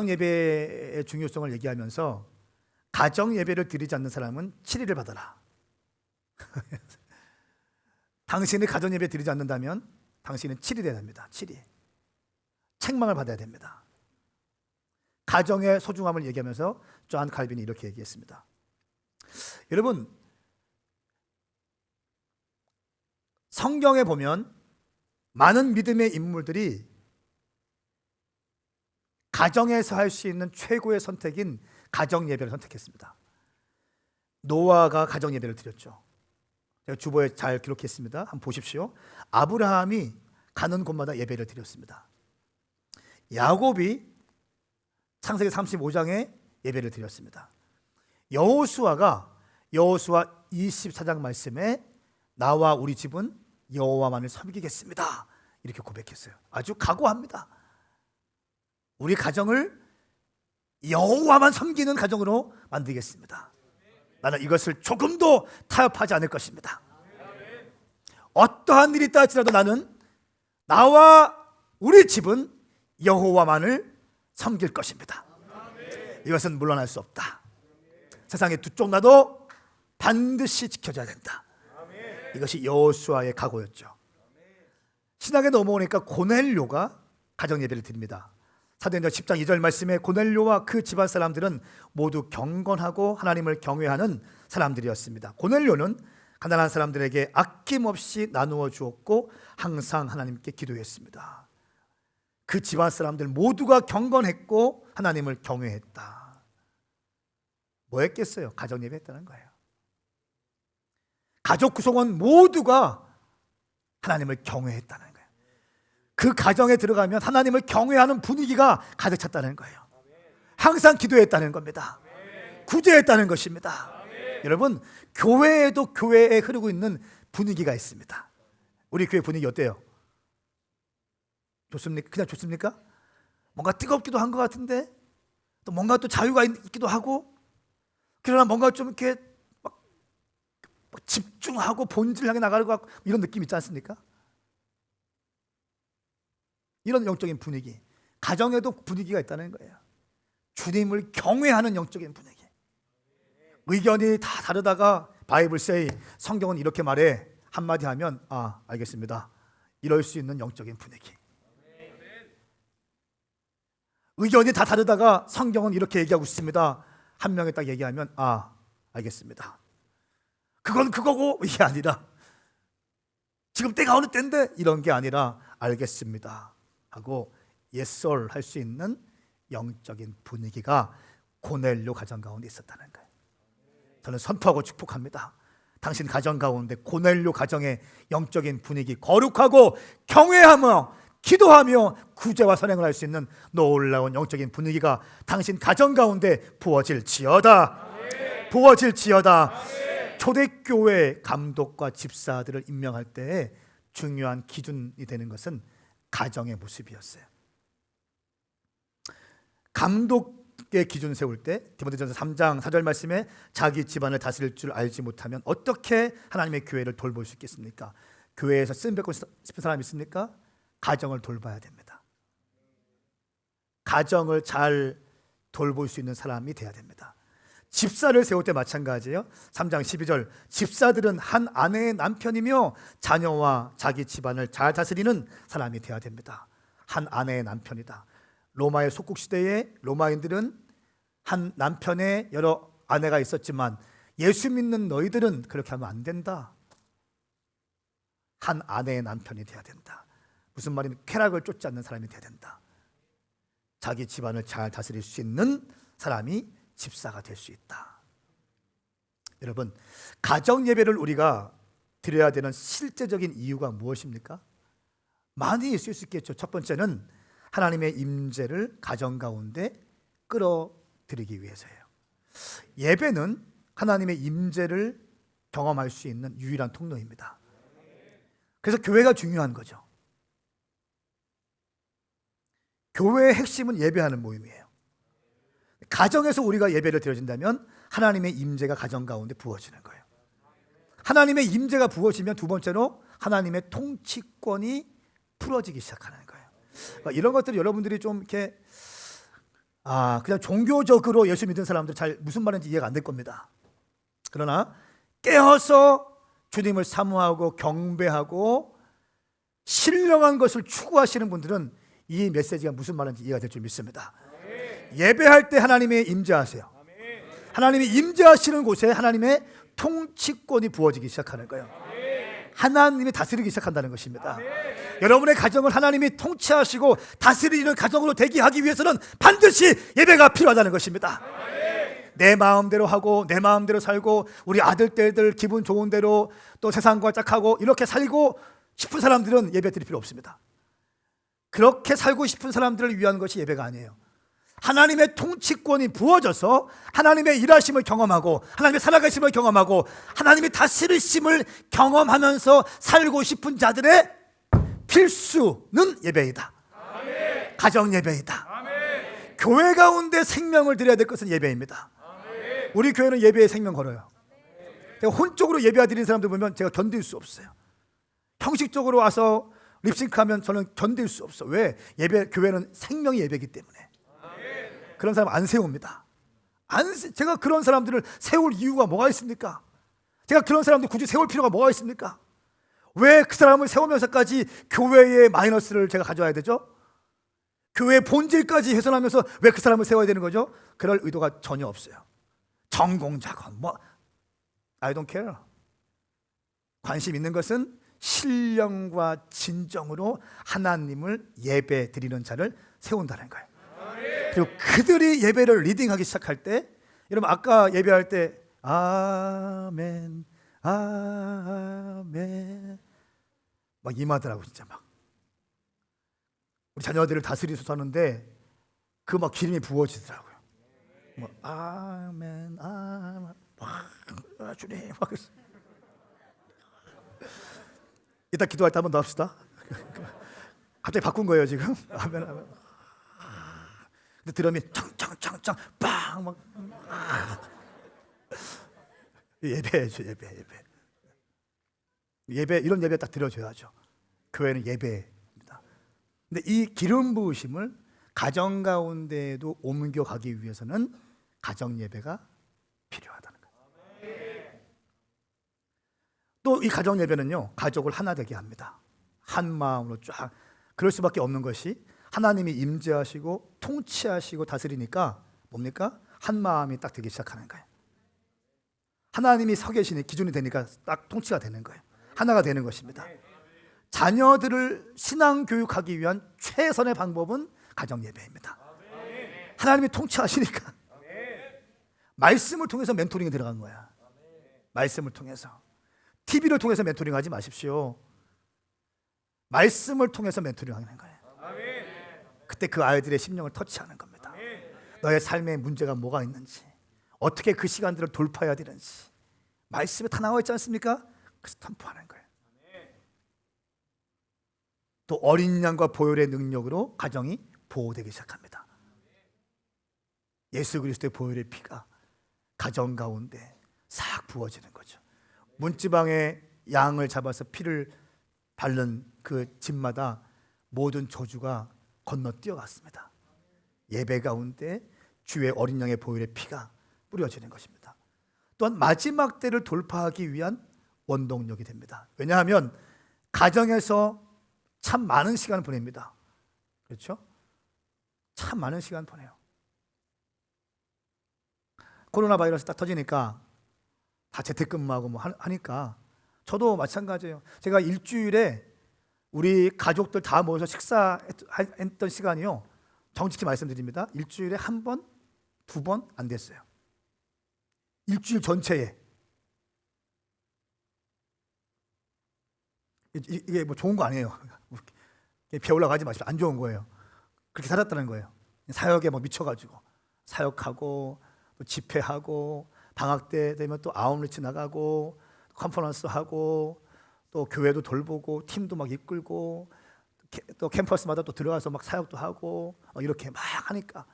예배의 중요성을 얘기하면서 가정 예배를 드리지 않는 사람은 7일을 받아라. 당신이 가정 예배 드리지 않는다면 당신은 7일 해야 됩니다. 7일. 책망을 받아야 됩니다. 가정의 소중함을 얘기하면서 존 칼빈이 이렇게 얘기했습니다. 여러분, 성경에 보면 많은 믿음의 인물들이 가정에서 할 수 있는 최고의 선택인 가정 예배를 선택했습니다. 노아가 가정 예배를 드렸죠. 제가 주보에 잘 기록했습니다. 한번 보십시오. 아브라함이 가는 곳마다 예배를 드렸습니다. 야곱이 창세기 35장에 예배를 드렸습니다. 여호수아 24장 말씀에 나와 우리 집은 여호와만을 섬기겠습니다. 이렇게 고백했어요. 아주 각오합니다. 우리 가정을 여호와만 섬기는 가정으로 만들겠습니다. 나는 이것을 조금도 타협하지 않을 것입니다. 어떠한 일이 있다 할지라도 나는 나와 우리 집은 여호와만을 섬길 것입니다. 이것은 물러날 수 없다. 세상의 두 쪽 나도 반드시 지켜줘야 된다. 이것이 여호수아의 각오였죠. 신학에 넘어오니까 고넬료가 가정 예배를 드립니다. 사도행전 10장 2절 말씀에 고넬료와 그 집안 사람들은 모두 경건하고 하나님을 경외하는 사람들이었습니다. 고넬료는 가난한 사람들에게 아낌없이 나누어 주었고 항상 하나님께 기도했습니다. 그 집안 사람들 모두가 경건했고 하나님을 경외했다. 뭐 했겠어요? 가정 예배했다는 거예요. 가족 구성원 모두가 하나님을 경외했다는 거예요. 그 가정에 들어가면 하나님을 경외하는 분위기가 가득 찼다는 거예요. 항상 기도했다는 겁니다. 구제했다는 것입니다. 여러분, 교회에도 교회에 흐르고 있는 분위기가 있습니다. 우리 교회 분위기 어때요? 좋습니까? 그냥 좋습니까? 뭔가 뜨겁기도 한 것 같은데 또 뭔가 또 자유가 있기도 하고, 그러나 뭔가 좀 이렇게 막 집중하고 본질 향해 나가는 것 같고 이런 느낌 있지 않습니까? 이런 영적인 분위기, 가정에도 분위기가 있다는 거예요. 주님을 경외하는 영적인 분위기. 의견이 다 다르다가 바이블 세이, 성경은 이렇게 말해, 한마디 하면 아 알겠습니다, 이럴 수 있는 영적인 분위기. 의견이 다 다르다가 성경은 이렇게 얘기하고 있습니다, 한 명이 딱 얘기하면 아 알겠습니다, 그건 그거고 이게 아니라 지금 때가 어느 때인데 이런 게 아니라 알겠습니다 하고 yes sir 할 수 있는 영적인 분위기가 고넬료 가정 가운데 있었다는 거예요. 저는 선포하고 축복합니다. 당신 가정 가운데 고넬료 가정의 영적인 분위기, 거룩하고 경외하며 기도하며 구제와 선행을 할 수 있는 놀라운 영적인 분위기가 당신 가정 가운데 부어질지어다. 부어질지어다. 초대교회 감독과 집사들을 임명할 때에 중요한 기준이 되는 것은 가정의 모습이었어요. 감독의 기준 세울 때 디모데전서 3장 4절 말씀에 자기 집안을 다스릴 줄 알지 못하면 어떻게 하나님의 교회를 돌볼 수 있겠습니까? 교회에서 쓰임받고 싶은 사람이 있습니까? 가정을 돌봐야 됩니다. 가정을 잘 돌볼 수 있는 사람이 돼야 됩니다. 집사를 세울 때 마찬가지예요. 3장 12절, 집사들은 한 아내의 남편이며 자녀와 자기 집안을 잘 다스리는 사람이 돼야 됩니다. 한 아내의 남편이다. 로마의 속국시대에 로마인들은 한 남편의 여러 아내가 있었지만 예수 믿는 너희들은 그렇게 하면 안 된다. 한 아내의 남편이 돼야 된다. 무슨 말이면 쾌락을 쫓지 않는 사람이 돼야 된다. 자기 집안을 잘 다스릴 수 있는 사람이 집사가 될 수 있다. 여러분, 가정 예배를 우리가 드려야 되는 실제적인 이유가 무엇입니까? 많이 있을 수 있겠죠. 첫 번째는 하나님의 임재를 가정 가운데 끌어들이기 위해서예요. 예배는 하나님의 임재를 경험할 수 있는 유일한 통로입니다. 그래서 교회가 중요한 거죠. 교회의 핵심은 예배하는 모임이에요. 가정에서 우리가 예배를 드려진다면 하나님의 임재가 가정 가운데 부어지는 거예요. 하나님의 임재가 부어지면 두 번째로 하나님의 통치권이 풀어지기 시작하는 거예요. 이런 것들이 여러분들이 좀 이렇게 그냥 종교적으로 예수 믿는 사람들 잘 무슨 말인지 이해가 안 될 겁니다. 그러나 깨어서 주님을 사모하고 경배하고 신령한 것을 추구하시는 분들은 이 메시지가 무슨 말인지 이해가 될 줄 믿습니다. 예배할 때 하나님의 임재하세요. 하나님이 임재하시는 곳에 하나님의 통치권이 부어지기 시작하는 거예요. 하나님이 다스리기 시작한다는 것입니다. 여러분의 가정을 하나님이 통치하시고 다스리는 가정으로 되게 하기 위해서는 반드시 예배가 필요하다는 것입니다. 내 마음대로 하고 내 마음대로 살고 우리 아들 딸들 기분 좋은 대로 또 세상과 짝하고 이렇게 살고 싶은 사람들은 예배 드릴 필요 없습니다. 그렇게 살고 싶은 사람들을 위한 것이 예배가 아니에요. 하나님의 통치권이 부어져서 하나님의 일하심을 경험하고 하나님의 살아가심을 경험하고 하나님의 다스리심을 경험하면서 살고 싶은 자들의 필수는 예배이다. 가정 예배이다. 교회 가운데 생명을 드려야 될 것은 예배입니다. 우리 교회는 예배에 생명 걸어요. 제가 혼적으로 예배 드리는 사람들 보면 제가 견딜 수 없어요. 형식적으로 와서 립싱크하면 저는 견딜 수 없어. 왜? 교회는 생명이 예배이기 때문에. 그런 사람 안 세웁니다. 제가 그런 사람들을 세울 이유가 뭐가 있습니까? 제가 그런 사람들 굳이 세울 필요가 뭐가 있습니까? 왜 그 사람을 세우면서까지 교회의 마이너스를 제가 가져와야 되죠? 교회의 본질까지 훼손하면서 왜 그 사람을 세워야 되는 거죠? 그럴 의도가 전혀 없어요. 전공자건 I don't care. 관심 있는 것은 신령과 진정으로 하나님을 예배 드리는 자를 세운다는 거예요. 그리고 그들이 예배를 리딩하기 시작할 때, 여러분 아까 예배할 때 아멘 아멘 막 임하더라고. 진짜 막 우리 자녀들을 다스리소서 하는데 그 막 기름이 부어지더라고요. 뭐 아멘 아멘 주님 막 이따 기도할 때 한 번 더 합시다. 갑자기 바꾼 거예요 지금. 아멘 아멘. 근데 드럼이 짱짱짱짱 빵 막 예배죠. 예배 이런 예배 딱 드려줘야죠. 교회는 예배입니다. 근데 이 기름 부으심을 가정 가운데에도 옮겨가기 위해서는 가정 예배가 필요하다는 거예요. 또 이 가정 예배는요 가족을 하나 되게 합니다. 한 마음으로 쫙. 그럴 수밖에 없는 것이 하나님이 임재하시고 통치하시고 다스리니까 뭡니까? 한 마음이 딱 되기 시작하는 거예요. 하나님이 서 계시니 기준이 되니까 딱 통치가 되는 거예요. 하나가 되는 것입니다. 자녀들을 신앙 교육하기 위한 최선의 방법은 가정 예배입니다. 하나님이 통치하시니까 말씀을 통해서 멘토링이 들어간 거야. 말씀을 통해서. TV를 통해서 멘토링 하지 마십시오. 말씀을 통해서 멘토링 하는 거예요. 그때 그 아이들의 심령을 터치하는 겁니다. 너의 삶에 문제가 뭐가 있는지, 어떻게 그 시간들을 돌파해야 되는지 말씀에 다 나와 있지 않습니까? 그래서 선포하는 거예요. 또 어린 양과 보혈의 능력으로 가정이 보호되기 시작합니다. 예수 그리스도의 보혈의 피가 가정 가운데 싹 부어지는 거죠. 문지방에 양을 잡아서 피를 바른 그 집마다 모든 저주가 건너뛰어갔습니다. 예배 가운데 주의 어린 양의 보혈의 피가 뿌려지는 것입니다. 또한 마지막 때를 돌파하기 위한 원동력이 됩니다. 왜냐하면 가정에서 참 많은 시간을 보냅니다. 그렇죠? 참 많은 시간 보내요. 코로나 바이러스 딱 터지니까 다 재택근무하고 뭐 하니까 저도 마찬가지예요. 제가 일주일에 우리 가족들 다 모여서 식사했던 시간이요, 정직히 말씀드립니다, 일주일에 한 번, 두 번 안 됐어요. 일주일 전체에. 이게 뭐 좋은 거 아니에요. 배우려고 하지 마십시오. 안 좋은 거예요. 그렇게 살았다는 거예요. 사역에 뭐 미쳐가지고 사역하고 또 집회하고 방학 때 되면 또 아웃리치 나가고 컨퍼런스 하고 또 교회도 돌보고 팀도 막 이끌고 또 캠퍼스마다 또 들어가서 막 사역도 하고 이렇게 막 하니까,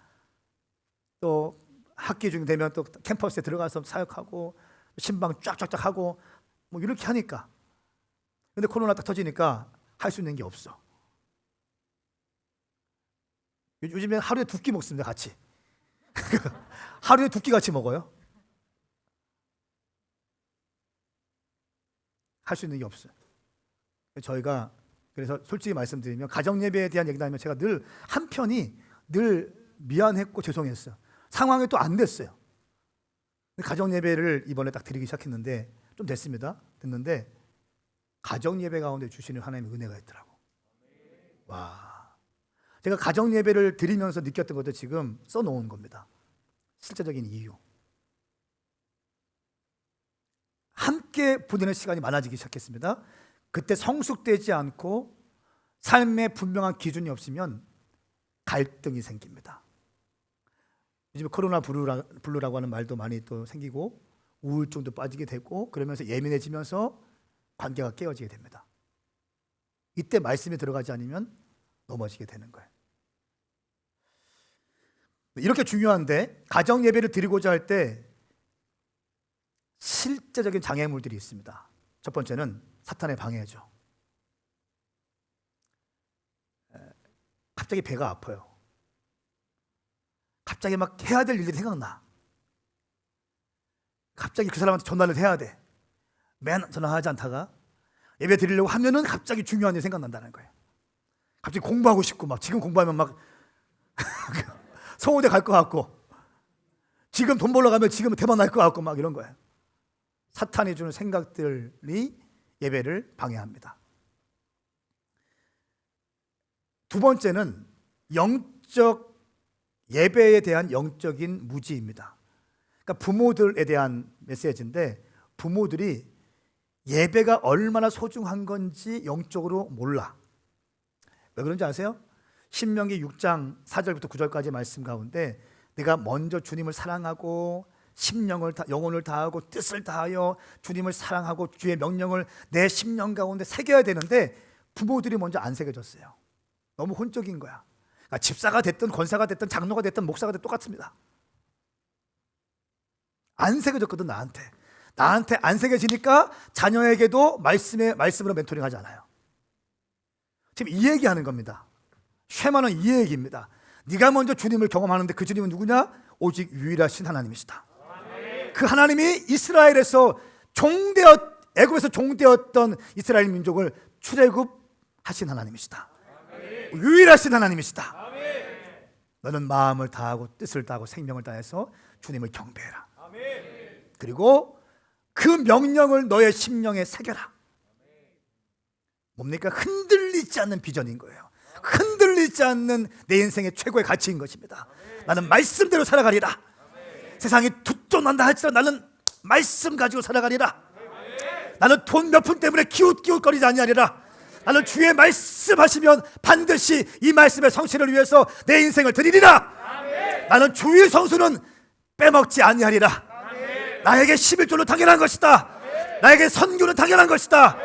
또 학기 중 되면 또 캠퍼스에 들어가서 사역하고 신방 쫙쫙쫙 하고 뭐 이렇게 하니까, 근데 코로나 딱 터지니까 할 수 있는 게 없어. 요즘에 하루에 2끼 먹습니다, 같이. 하루에 2끼 같이 먹어요. 할 수 있는 게 없어요. 저희가 그래서 솔직히 말씀드리면 가정 예배에 대한 얘기를 하면 제가 늘 한편이 늘 미안했고 죄송했어요. 상황이 또 안 됐어요. 가정 예배를 이번에 딱 드리기 시작했는데 좀 됐습니다. 됐는데 가정 예배 가운데 주시는 하나님의 은혜가 있더라고. 와, 제가 가정 예배를 드리면서 느꼈던 것도 지금 써놓은 겁니다. 실제적인 이유. 함께 부르는 시간이 많아지기 시작했습니다. 그때 성숙되지 않고 삶의 분명한 기준이 없으면 갈등이 생깁니다. 요즘 코로나 블루라고 하는 말도 많이 또 생기고 우울증도 빠지게 되고, 그러면서 예민해지면서 관계가 깨어지게 됩니다. 이때 말씀이 들어가지 않으면 넘어지게 되는 거예요. 이렇게 중요한데 가정 예배를 드리고자 할 때 실제적인 장애물들이 있습니다. 첫 번째는 사탄의 방해죠. 갑자기 배가 아파요. 갑자기 막 해야 될 일들이 생각나. 갑자기 그 사람한테 전화를 해야 돼. 맨 전화하지 않다가 예배 드리려고 하면은 갑자기 중요한 일이 생각난다는 거예요. 갑자기 공부하고 싶고, 막 지금 공부하면 막 서울대 갈 것 같고, 지금 돈 벌러 가면 지금 대박 날 것 같고, 막 이런 거예요. 사탄이 주는 생각들이 예배를 방해합니다. 두 번째는 영적 예배에 대한 영적인 무지입니다. 그러니까 부모들에 대한 메시지인데, 부모들이 예배가 얼마나 소중한 건지 영적으로 몰라. 왜 그런지 아세요? 신명기 6장 4절부터 9절까지 말씀 가운데 내가 먼저 주님을 사랑하고 심령을 영혼을 다하고 뜻을 다하여 주님을 사랑하고 주의 명령을 내 심령 가운데 새겨야 되는데 부모들이 먼저 안 새겨졌어요. 너무 혼적인 거야. 그러니까 집사가 됐든 권사가 됐든 장로가 됐든 목사가 됐든 똑같습니다. 안 새겨졌거든. 나한테 안 새겨지니까 자녀에게도 말씀으로 멘토링 하지 않아요. 지금 이 얘기하는 겁니다. 쉐마는 이 얘기입니다. 네가 먼저 주님을 경험하는데 그 주님은 누구냐? 오직 유일하신 하나님이시다. 그 하나님이 이스라엘에서 애굽에서 종되었던 이스라엘 민족을 출애굽하신 하나님이시다. 유일하신 하나님이시다. 너는 마음을 다하고 뜻을 다하고 생명을 다해서 주님을 경배해라. 그리고 그 명령을 너의 심령에 새겨라. 뭡니까? 흔들리지 않는 비전인 거예요. 흔들리지 않는 내 인생의 최고의 가치인 것입니다. 나는 말씀대로 살아가리라. 세상이 두ton난다 할지라도 나는 말씀 가지고 살아가리라. 나는 돈 몇 푼 때문에 기웃기웃거리지 아니하리라. 나는 주의 말씀하시면 반드시 이 말씀의 성취를 위해서 내 인생을 드리리라. 나는 주의 성수는 빼먹지 아니하리라. 나에게 11조는 당연한 것이다. 나에게 선교는 당연한 것이다.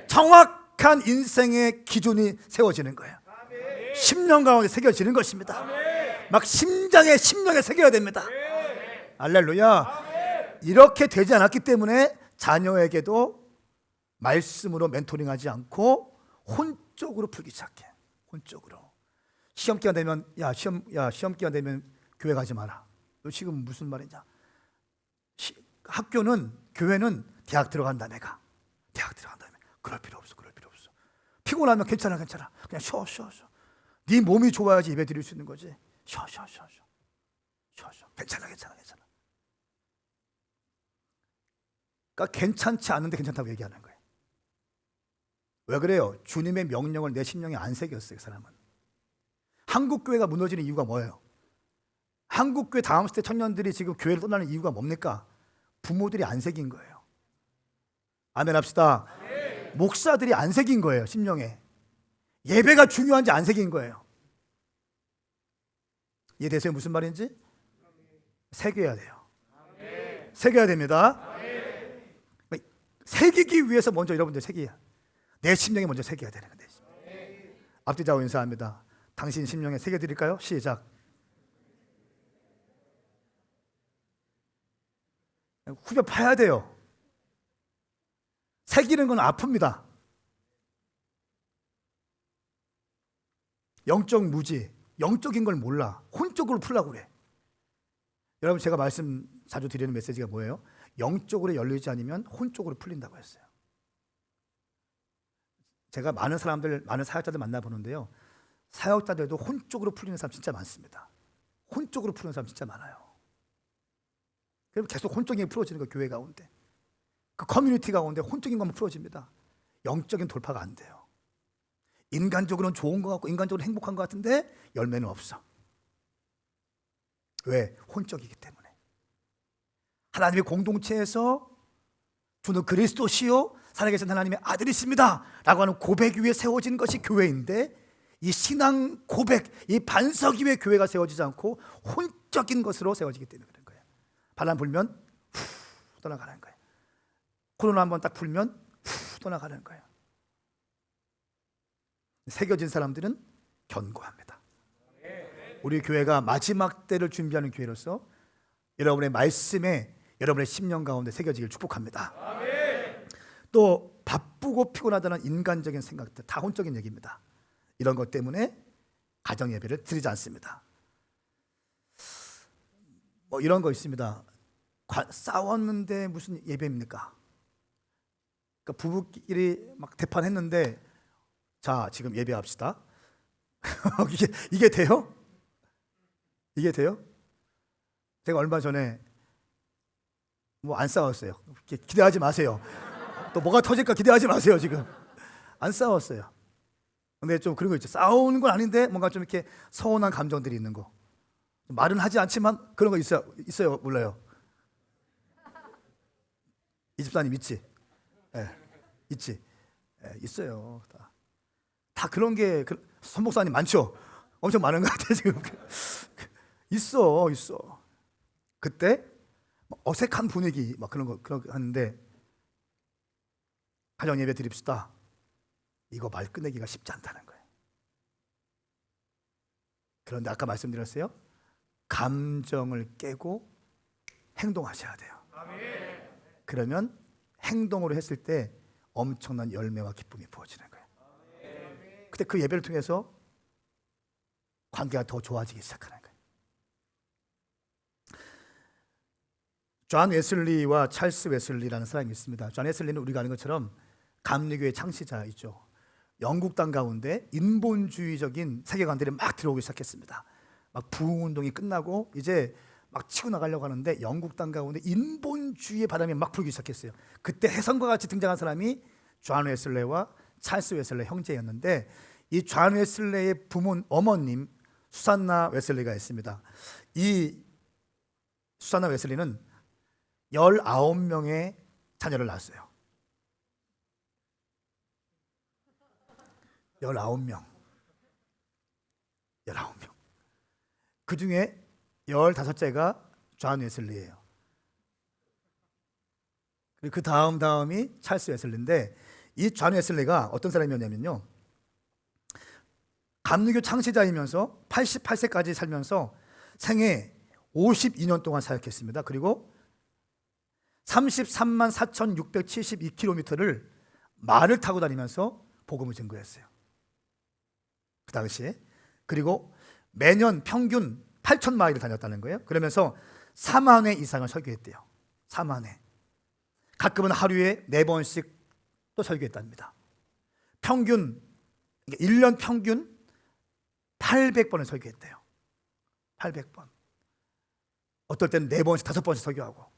정확한 인생의 기준이 세워지는 거예요. 10년 가운데 새겨지는 것입니다. 막 심령에 새겨야 됩니다. 할렐루야. 이렇게 되지 않았기 때문에 자녀에게도 말씀으로 멘토링하지 않고 혼적으로 풀기 시작해. 혼적으로. 시험 기간 되면 시험 기간 되면 교회 가지 마라. 너 지금 무슨 말이냐? 교회는 대학 들어간 다음에 가. 대학 들어간 다음에. 그럴 필요 없어. 피곤하면 괜찮아. 그냥 쉬어. 네 몸이 좋아야지 예배 드릴 수 있는 거지. 쉬어. 괜찮아. 그러니까 괜찮지 않은데 괜찮다고 얘기하는 거예요. 왜 그래요? 주님의 명령을 내 심령에 안 새겼어요. 그 사람은. 한국교회가 무너지는 이유가 뭐예요? 한국교회 다음 세대 청년들이 지금 교회를 떠나는 이유가 뭡니까? 부모들이 안 새긴 거예요. 아멘 합시다. 목사들이 안 새긴 거예요. 심령에. 예배가 중요한지 안 새긴 거예요. 이해되세요? 무슨 말인지? 새겨야 돼요. 새겨야 됩니다. 새기기 위해서 먼저 여러분들 새겨야, 내 심령에 먼저 새겨야 되는 건데. 앞뒤 좌우 인사합니다. 당신 심령에 새겨드릴까요? 시작. 후벼 파야 돼요. 새기는 건 아픕니다. 영적 무지, 영적인 걸 몰라. 혼적으로 풀려고 그래. 여러분, 제가 말씀 자주 드리는 메시지가 뭐예요? 영적으로 열리지 않으면 혼적으로 풀린다고 했어요. 제가 많은 사람들, 많은 사역자들 만나보는데요, 사역자들도 혼적으로 풀리는 사람 진짜 많습니다. 혼적으로 푸는 사람 진짜 많아요. 그럼 계속 혼적인 게 풀어지는 거예요. 교회 가운데, 그 커뮤니티 가운데 혼적인 것만 풀어집니다. 영적인 돌파가 안 돼요. 인간적으로는 좋은 것 같고 인간적으로 행복한 것 같은데 열매는 없어. 왜? 혼적이기 때문에. 하나님의 공동체에서 주는 그리스도시요 살아계신 하나님의 아들이십니다 라고 하는 고백 위에 세워진 것이 교회인데, 이 신앙 고백, 이 반석 위에 교회가 세워지지 않고 혼적인 것으로 세워지기 때문에 그런 거예요. 바람 불면 후 떠나가는 거예요. 코로나 한번 딱 불면 후 떠나가는 거예요. 새겨진 사람들은 견고합니다. 우리 교회가 마지막 때를 준비하는 교회로서 여러분의 말씀에 여러분의 심령 가운데 새겨지길 축복합니다. 또 바쁘고 피곤하다는 인간적인 생각들, 다 혼적인 얘기입니다. 이런 것 때문에 가정 예배를 드리지 않습니다. 뭐 이런 거 있습니다. 싸웠는데 무슨 예배입니까? 그러니까 부부끼리 막 대판했는데, 자 지금 예배합시다. 이게 돼요? 이게 돼요? 제가 얼마 전에 뭐 안 싸웠어요. 기대하지 마세요. 또 뭐가 터질까 기대하지 마세요. 지금 안 싸웠어요. 근데 좀 그런 거 있죠. 싸우는 건 아닌데 뭔가 좀 이렇게 서운한 감정들이 있는 거. 말은 하지 않지만 그런 거 있어요. 몰라요? 이 집사님 있지? 있지? 있어요. 다 그런 게 선목사님 많죠? 엄청 많은 것 같아요 지금. 있어. 그때 어색한 분위기 막 그런 거 하는데, 가정 예배 드립시다. 이거 말 끝내기가 쉽지 않다는 거예요. 그런데 아까 말씀드렸어요. 감정을 깨고 행동하셔야 돼요. 그러면 행동으로 했을 때 엄청난 열매와 기쁨이 부어지는 거예요. 그때 그 예배를 통해서 관계가 더 좋아지기 시작하는 거예요. 존 웨슬리와 찰스 웨슬리라는 사람이 있습니다. 존 웨슬리는 우리가 아는 것처럼 감리교의 창시자이죠. 영국 땅 가운데 인본주의적인 세계관들이 막 들어오기 시작했습니다. 막 부흥운동이 끝나고 이제 막 치고 나가려고 하는데 영국 땅 가운데 인본주의의 바람이 막 불기 시작했어요. 그때 혜성과 같이 등장한 사람이 존 웨슬레와 찰스 웨슬레 형제였는데, 이 존 웨슬레의 어머님 수산나 웨슬리가 있습니다. 이 수산나 웨슬리는 19명의 자녀를 낳았어요. 19명. 그 중에 15째가 존 웨슬리예요. 그리고 그 다음이 찰스 웨슬리인데, 이 존 웨슬리가 어떤 사람이었냐면요, 감리교 창시자이면서 88세까지 살면서 생애 52년 동안 사역했습니다. 그리고 33만 4,672km를 말을 타고 다니면서 복음을 증거했어요. 그 당시에. 그리고 매년 평균 8,000마일을 다녔다는 거예요. 그러면서 4만 회 이상을 설교했대요. 4만 회. 가끔은 하루에 4번씩 또 설교했답니다. 평균 1년 평균 800번을 설교했대요. 800번. 어떨 때는 4번씩 5번씩 설교하고.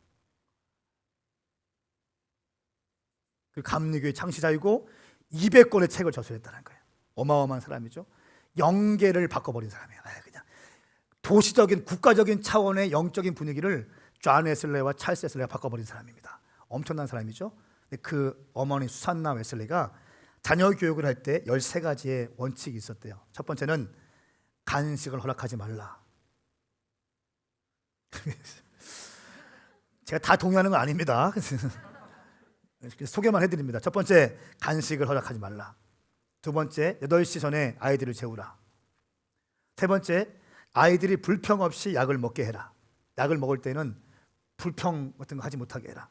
그 감리교의 창시자이고 200권의 책을 저술했다는 거예요. 어마어마한 사람이죠. 영계를 바꿔버린 사람이에요. 그냥 도시적인 국가적인 차원의 영적인 분위기를 존 웨슬레와 찰스 웨슬레가 바꿔버린 사람입니다. 엄청난 사람이죠. 근데 그 어머니 수산나 웨슬레가 자녀 교육을 할 때 13가지의 원칙이 있었대요. 첫 번째는 간식을 허락하지 말라. 제가 다 동의하는 건 아닙니다. 소개만 해드립니다. 첫 번째, 간식을 허락하지 말라. 두 번째, 8시 전에 아이들을 재우라. 세 번째, 아이들이 불평 없이 약을 먹게 해라. 약을 먹을 때는 불평 같은 거 하지 못하게 해라.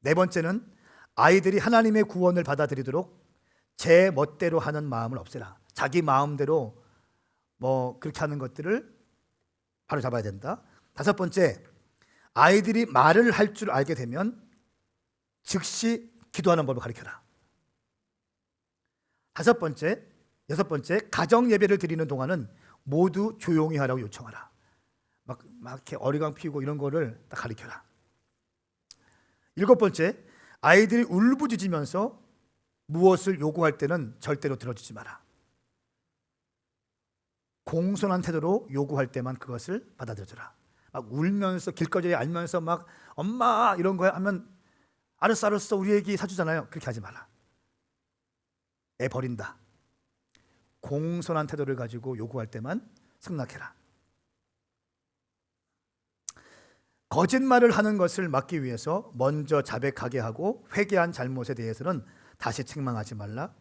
네 번째는 아이들이 하나님의 구원을 받아들이도록 제 멋대로 하는 마음을 없애라. 자기 마음대로 뭐 그렇게 하는 것들을 바로 잡아야 된다. 다섯 번째, 아이들이 말을 할 줄 알게 되면 즉시 기도하는 법을 가르쳐라. 여섯 번째, 가정 예배를 드리는 동안은 모두 조용히 하라고 요청하라. 막 이렇게 어리광 피우고 이런 거를 딱 가르쳐라. 일곱 번째, 아이들이 울부짖으면서 무엇을 요구할 때는 절대로 들어주지 마라. 공손한 태도로 요구할 때만 그것을 받아들여줘라. 막 울면서 길거리에 알면서 막 엄마 이런 거 하면 알았어 우리 애기 사주잖아요. 그렇게 하지 마라. 애 버린다. 공손한 태도를 가지고 요구할 때만 승낙해라. 거짓말을 하는 것을 막기 위해서 먼저 자백하게 하고 회개한 잘못에 대해서는 다시 책망하지 말라.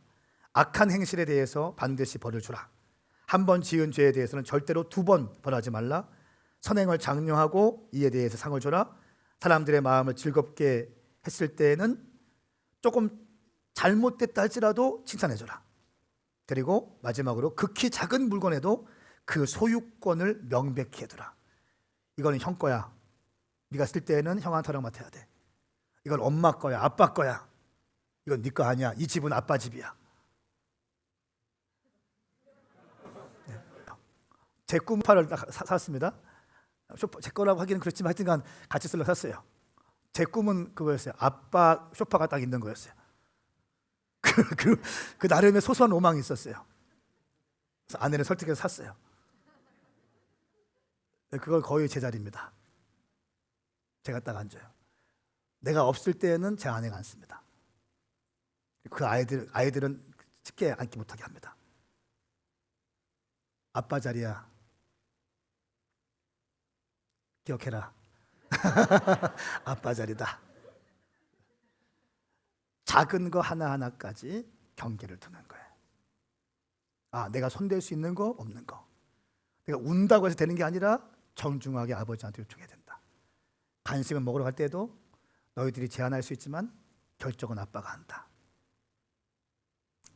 악한 행실에 대해서 반드시 벌을 주라. 한 번 지은 죄에 대해서는 절대로 2번 벌하지 말라. 선행을 장려하고 이에 대해서 상을 줘라. 사람들의 마음을 즐겁게 했을 때에는 조금 잘못됐다 할지라도 칭찬해줘라. 그리고 마지막으로 극히 작은 물건에도 그 소유권을 명백히 해두라. 이거는 형 거야. 네가 쓸 때에는 형한테 허락 맡아야 돼. 이건 엄마 거야, 아빠 거야. 이건 네 거 아니야. 이 집은 아빠 집이야. 제 꿈파를 샀습니다. 제 거라고 하기는 그렇지만 하여튼간 같이 쓰려고 샀어요. 제 꿈은 그거였어요. 아빠 소파가 딱 있는 거였어요. 그 나름의 소소한 로망이 있었어요. 그래서 아내를 설득해서 샀어요. 그걸 거의 제 자리입니다. 제가 딱 앉아요. 내가 없을 때는 제 아내가 앉습니다. 그 아이들은 쉽게 앉기 못하게 합니다. 아빠 자리야. 기억해라. 아빠 자리다. 작은 거 하나하나까지 경계를 두는 거예요. 아, 내가 손댈 수 있는 거, 없는 거. 내가 운다고 해서 되는 게 아니라 정중하게 아버지한테 요청해야 된다. 간식을 먹으러 갈 때도 너희들이 제안할 수 있지만 결정은 아빠가 한다.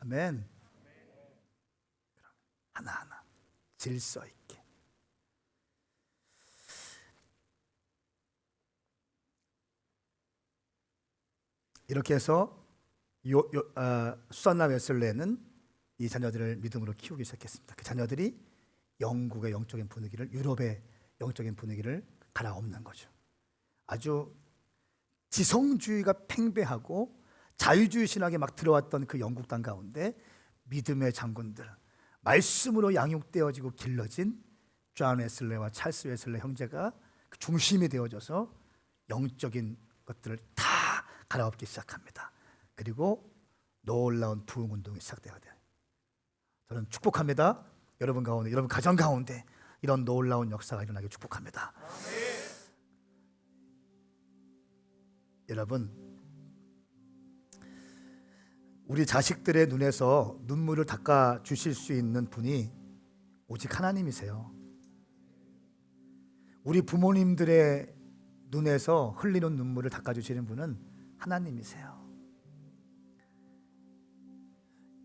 아멘. 하나하나 질서 있게. 이렇게 해서 수산나 웨슬레는 이 자녀들을 믿음으로 키우기 시작했습니다. 그 자녀들이 영국의 영적인 분위기를, 유럽의 영적인 분위기를 갈아엎는 거죠. 아주 지성주의가 팽배하고 자유주의 신학에 막 들어왔던 그 영국 땅 가운데 믿음의 장군들, 말씀으로 양육되어지고 길러진 존 웨슬레와 찰스 웨슬레 형제가 그 중심이 되어져서 영적인 것들을 다 갈아엎기 시작합니다. 그리고 놀라운 부흥운동이 시작되어야 돼요. 저는 축복합니다. 여러분 가운데, 여러분 가정 가운데 이런 놀라운 역사가 일어나길 축복합니다. 여러분, 우리 자식들의 눈에서 눈물을 닦아 주실 수 있는 분이 오직 하나님이세요. 우리 부모님들의 눈에서 흘리는 눈물을 닦아 주시는 분은 하나님이세요.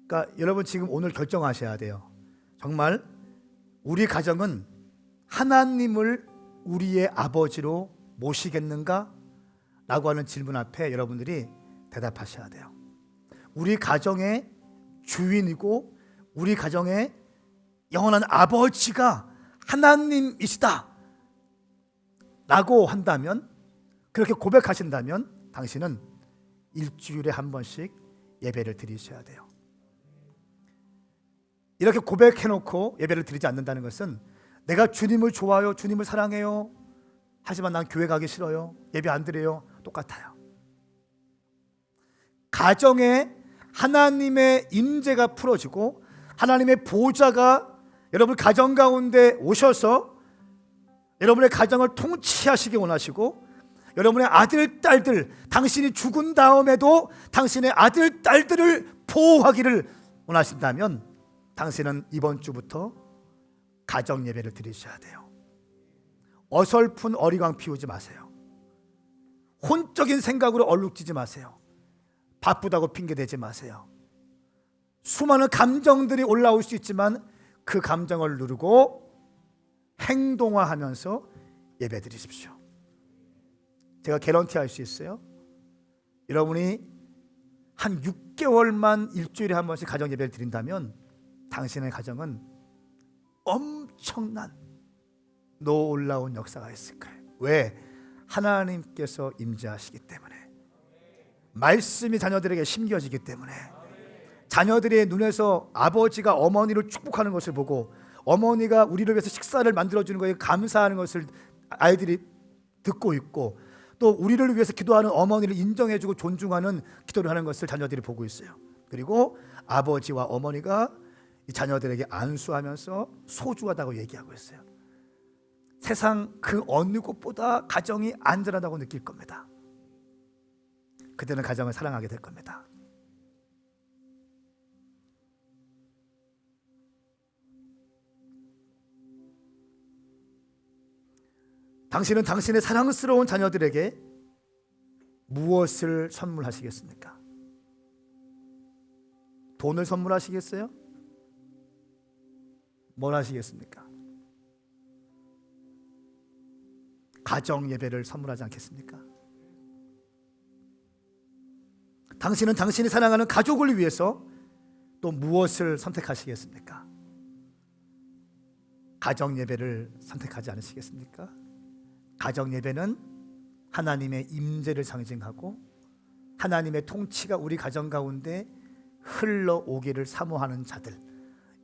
그러니까 여러분 지금 오늘 결정하셔야 돼요. 정말 우리 가정은 하나님을 우리의 아버지로 모시겠는가? 라고 하는 질문 앞에 여러분들이 대답하셔야 돼요. 우리 가정의 주인이고 우리 가정의 영원한 아버지가 하나님이시다 라고 한다면, 그렇게 고백하신다면 당신은 일주일에 한 번씩 예배를 드리셔야 돼요. 이렇게 고백해놓고 예배를 드리지 않는다는 것은 내가 주님을 좋아요, 주님을 사랑해요, 하지만 난 교회 가기 싫어요, 예배 안 드려요, 똑같아요. 가정에 하나님의 임재가 풀어지고 하나님의 보좌가 여러분 가정 가운데 오셔서 여러분의 가정을 통치하시기 원하시고, 여러분의 아들, 딸들, 당신이 죽은 다음에도 당신의 아들, 딸들을 보호하기를 원하신다면 당신은 이번 주부터 가정 예배를 드리셔야 돼요. 어설픈 어리광 피우지 마세요. 혼적인 생각으로 얼룩지지 마세요. 바쁘다고 핑계대지 마세요. 수많은 감정들이 올라올 수 있지만 그 감정을 누르고 행동화하면서 예배 드리십시오. 제가 개런티 할 수 있어요. 여러분이 한 6개월만 일주일에 한 번씩 가정 예배를 드린다면 당신의 가정은 엄청난 놀라운 역사가 있을 거예요. 왜? 하나님께서 임재하시기 때문에, 말씀이 자녀들에게 심겨지기 때문에, 자녀들의 눈에서 아버지가 어머니를 축복하는 것을 보고 어머니가 우리를 위해서 식사를 만들어주는 것에 감사하는 것을 아이들이 듣고 있고, 또 우리를 위해서 기도하는 어머니를 인정해주고 존중하는 기도를 하는 것을 자녀들이 보고 있어요. 그리고 아버지와 어머니가 이 자녀들에게 안수하면서 소중하다고 얘기하고 있어요. 세상 그 어느 곳보다 가정이 안전하다고 느낄 겁니다. 그때는 가정을 사랑하게 될 겁니다. 당신은 당신의 사랑스러운 자녀들에게 무엇을 선물하시겠습니까? 돈을 선물하시겠어요? 뭘 하시겠습니까? 가정 예배를 선물하지 않겠습니까? 당신은 당신이 사랑하는 가족을 위해서 또 무엇을 선택하시겠습니까? 가정 예배를 선택하지 않으시겠습니까? 가정 예배는 하나님의 임재를 상징하고 하나님의 통치가 우리 가정 가운데 흘러오기를 사모하는 자들,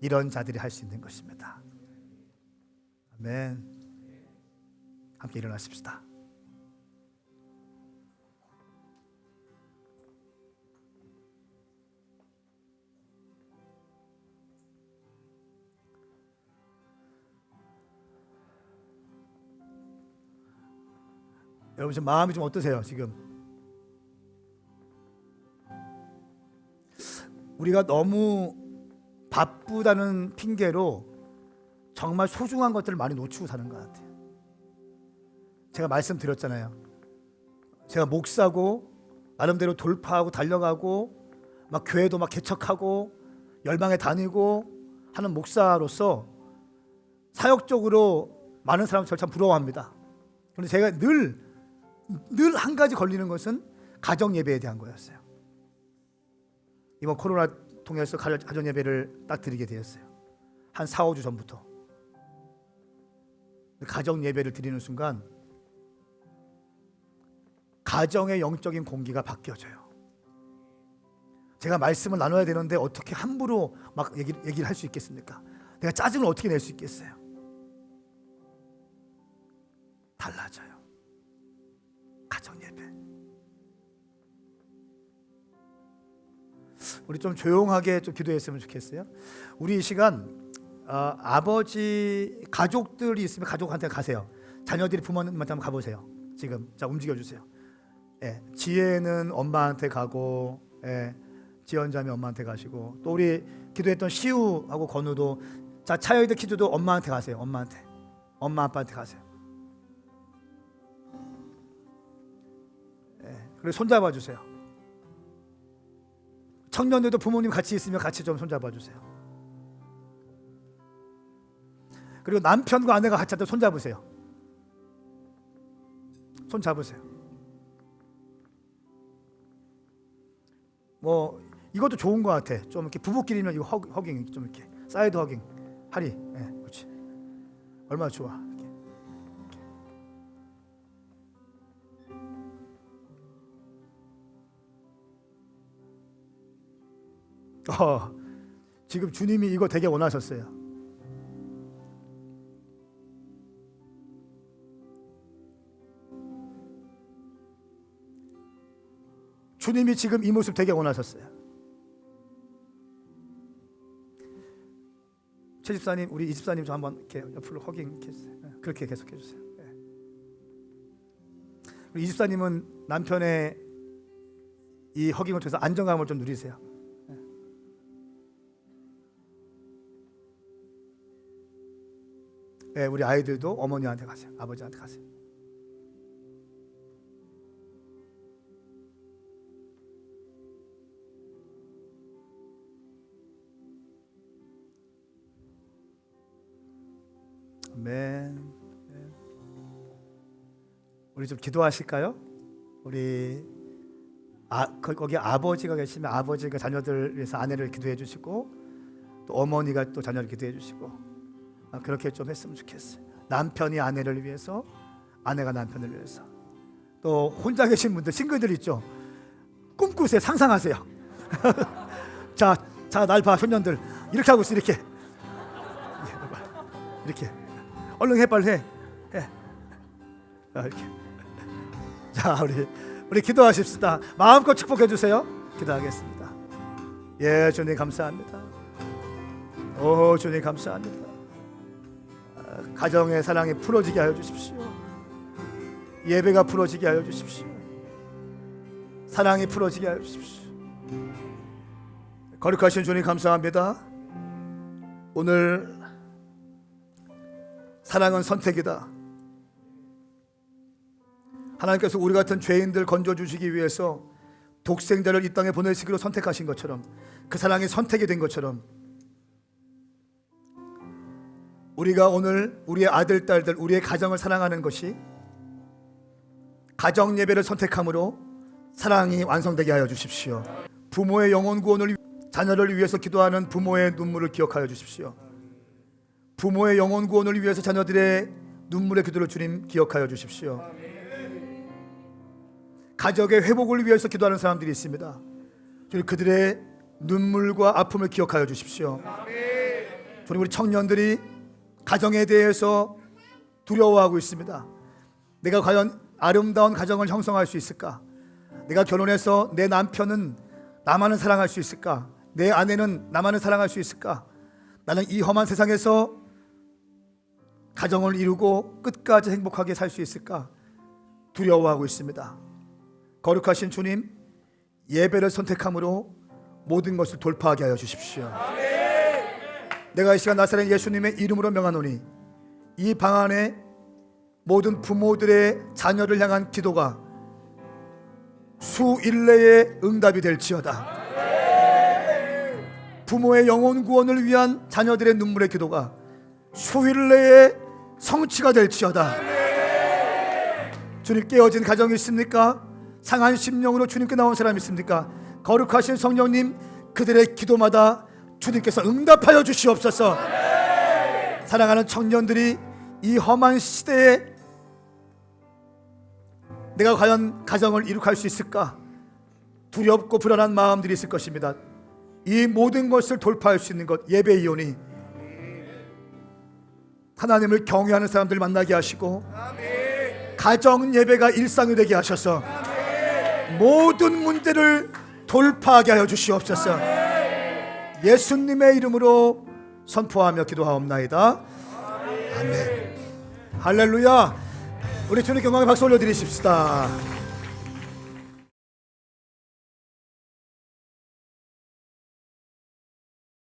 이런 자들이 할 수 있는 것입니다. 아멘. 함께 일어나십시다. 여러분 지금 마음이 좀 어떠세요? 지금 우리가 너무 바쁘다는 핑계로 정말 소중한 것들을 많이 놓치고 사는 것 같아요. 제가 말씀드렸잖아요. 제가 목사고 나름대로 돌파하고 달려가고 막 교회도 막 개척하고 열방에 다니고 하는 목사로서 사역적으로 많은 사람을 저를 참 부러워합니다. 그런데 제가 늘 한 가지 걸리는 것은 가정 예배에 대한 거였어요. 이번 코로나 통해서 가정 예배를 딱 드리게 되었어요. 한 4, 5주 전부터. 가정 예배를 드리는 순간 가정의 영적인 공기가 바뀌어져요. 제가 말씀을 나눠야 되는데 어떻게 함부로 막 얘기를 할 수 있겠습니까? 내가 짜증을 어떻게 낼 수 있겠어요? 달라져요. 가정 예배. 우리 좀 조용하게 좀 기도했으면 좋겠어요. 우리 이 시간 아버지 가족들이 있으면 가족한테 가세요. 자녀들이 부모님한테 한번 가보세요. 지금 자 움직여주세요. 예, 지혜는 엄마한테 가고, 예, 지연자매 엄마한테 가시고, 또 우리 기도했던 시우하고 건우도 자 차여이드 키즈도 엄마한테 가세요. 엄마한테, 엄마 아빠한테 가세요. 예, 그리고 손잡아 주세요. 청년들도 부모님 같이 있으면 같이 좀 손잡아 주세요. 그리고 남편과 아내가 같이 앉아 손잡으세요. 손잡으세요. 뭐 이것도 좋은 것 같아. 좀 이렇게 부부끼리면 이거 허깅 좀 이렇게 사이드 허깅 하리. 예, 그렇지. 얼마나 좋아. 지금 주님이 이거 되게 원하셨어요. 주님이 지금 이 모습 되게 원하셨어요. 최 집사님, 우리 이 집사님 좀 한번 이렇게 옆으로 허깅 이렇게 해주세요. 그렇게 계속 해주세요. 우리 이 집사님은 남편의 이 허깅을 통해서 안정감을 좀 누리세요. 우리 아이들도 어머니한테 가세요. 아버지한테 가세요. 아멘. 우리 좀 기도하실까요? 우리 거기 아버지가 계시면 아버지가 자녀들 위해서 아내를 기도해 주시고 또 어머니가 또 자녀를 기도해 주시고 그렇게 좀 했으면 좋겠어요. 남편이 아내를 위해서, 아내가 남편을 위해서. 또 혼자 계신 분들, 싱글들 있죠? 꿈꾸세요. 상상하세요. 자, 날 봐, 손년들. 이렇게 하고 있어, 이렇게. 이렇게. 얼른 해, 빨리 해. 이렇게. 자, 우리 기도하십시다. 마음껏 축복해 주세요. 기도하겠습니다. 예, 주님 감사합니다. 오, 주님 감사합니다. 가정의 사랑이 풀어지게 하여 주십시오. 예배가 풀어지게 하여 주십시오. 사랑이 풀어지게 하여 주십시오. 거룩하신 주님 감사합니다. 오늘 사랑은 선택이다. 하나님께서 우리 같은 죄인들 건져주시기 위해서 독생자를 이 땅에 보내시기로 선택하신 것처럼, 그 사랑이 선택이 된 것처럼 우리가 오늘 우리의 아들, 딸들, 우리의 가정을 사랑하는 것이 가정 예배를 선택함으로 사랑이 완성되게 하여 주십시오. 부모의 영혼 구원을, 자녀를 위해서 기도하는 부모의 눈물을 기억하여 주십시오. 부모의 영혼 구원을 위해서 자녀들의 눈물의 기도를 주님 기억하여 주십시오. 가족의 회복을 위해서 기도하는 사람들이 있습니다. 주님, 그들의 눈물과 아픔을 기억하여 주십시오. 주님, 우리 청년들이 가정에 대해서 두려워하고 있습니다. 내가 과연 아름다운 가정을 형성할 수 있을까? 내가 결혼해서 내 남편은 나만을 사랑할 수 있을까? 내 아내는 나만을 사랑할 수 있을까? 나는 이 험한 세상에서 가정을 이루고 끝까지 행복하게 살 수 있을까? 두려워하고 있습니다. 거룩하신 주님, 예배를 선택함으로 모든 것을 돌파하게 하여 주십시오. 내가 이 시간 나사렛 예수님의 이름으로 명하노니 이 방 안에 모든 부모들의 자녀를 향한 기도가 수일내에 응답이 될지어다. 부모의 영혼 구원을 위한 자녀들의 눈물의 기도가 수일내에 성취가 될지어다. 주님, 깨어진 가정이 있습니까? 상한 심령으로 주님께 나온 사람이 있습니까? 거룩하신 성령님, 그들의 기도마다 주님께서 응답하여 주시옵소서. 사랑하는 청년들이 이 험한 시대에 내가 과연 가정을 이룩할 수 있을까? 두렵고 불안한 마음들이 있을 것입니다. 이 모든 것을 돌파할 수 있는 것, 예배 이온이 하나님을 경외하는 사람들 만나게 하시고 가정 예배가 일상이 되게 하셔서 모든 문제를 돌파하게 하여 주시옵소서. 예수님의 이름으로 선포하며 기도하옵나이다. 아멘. 할렐루야. 우리 주님 경광의 박수 올려드리십시다.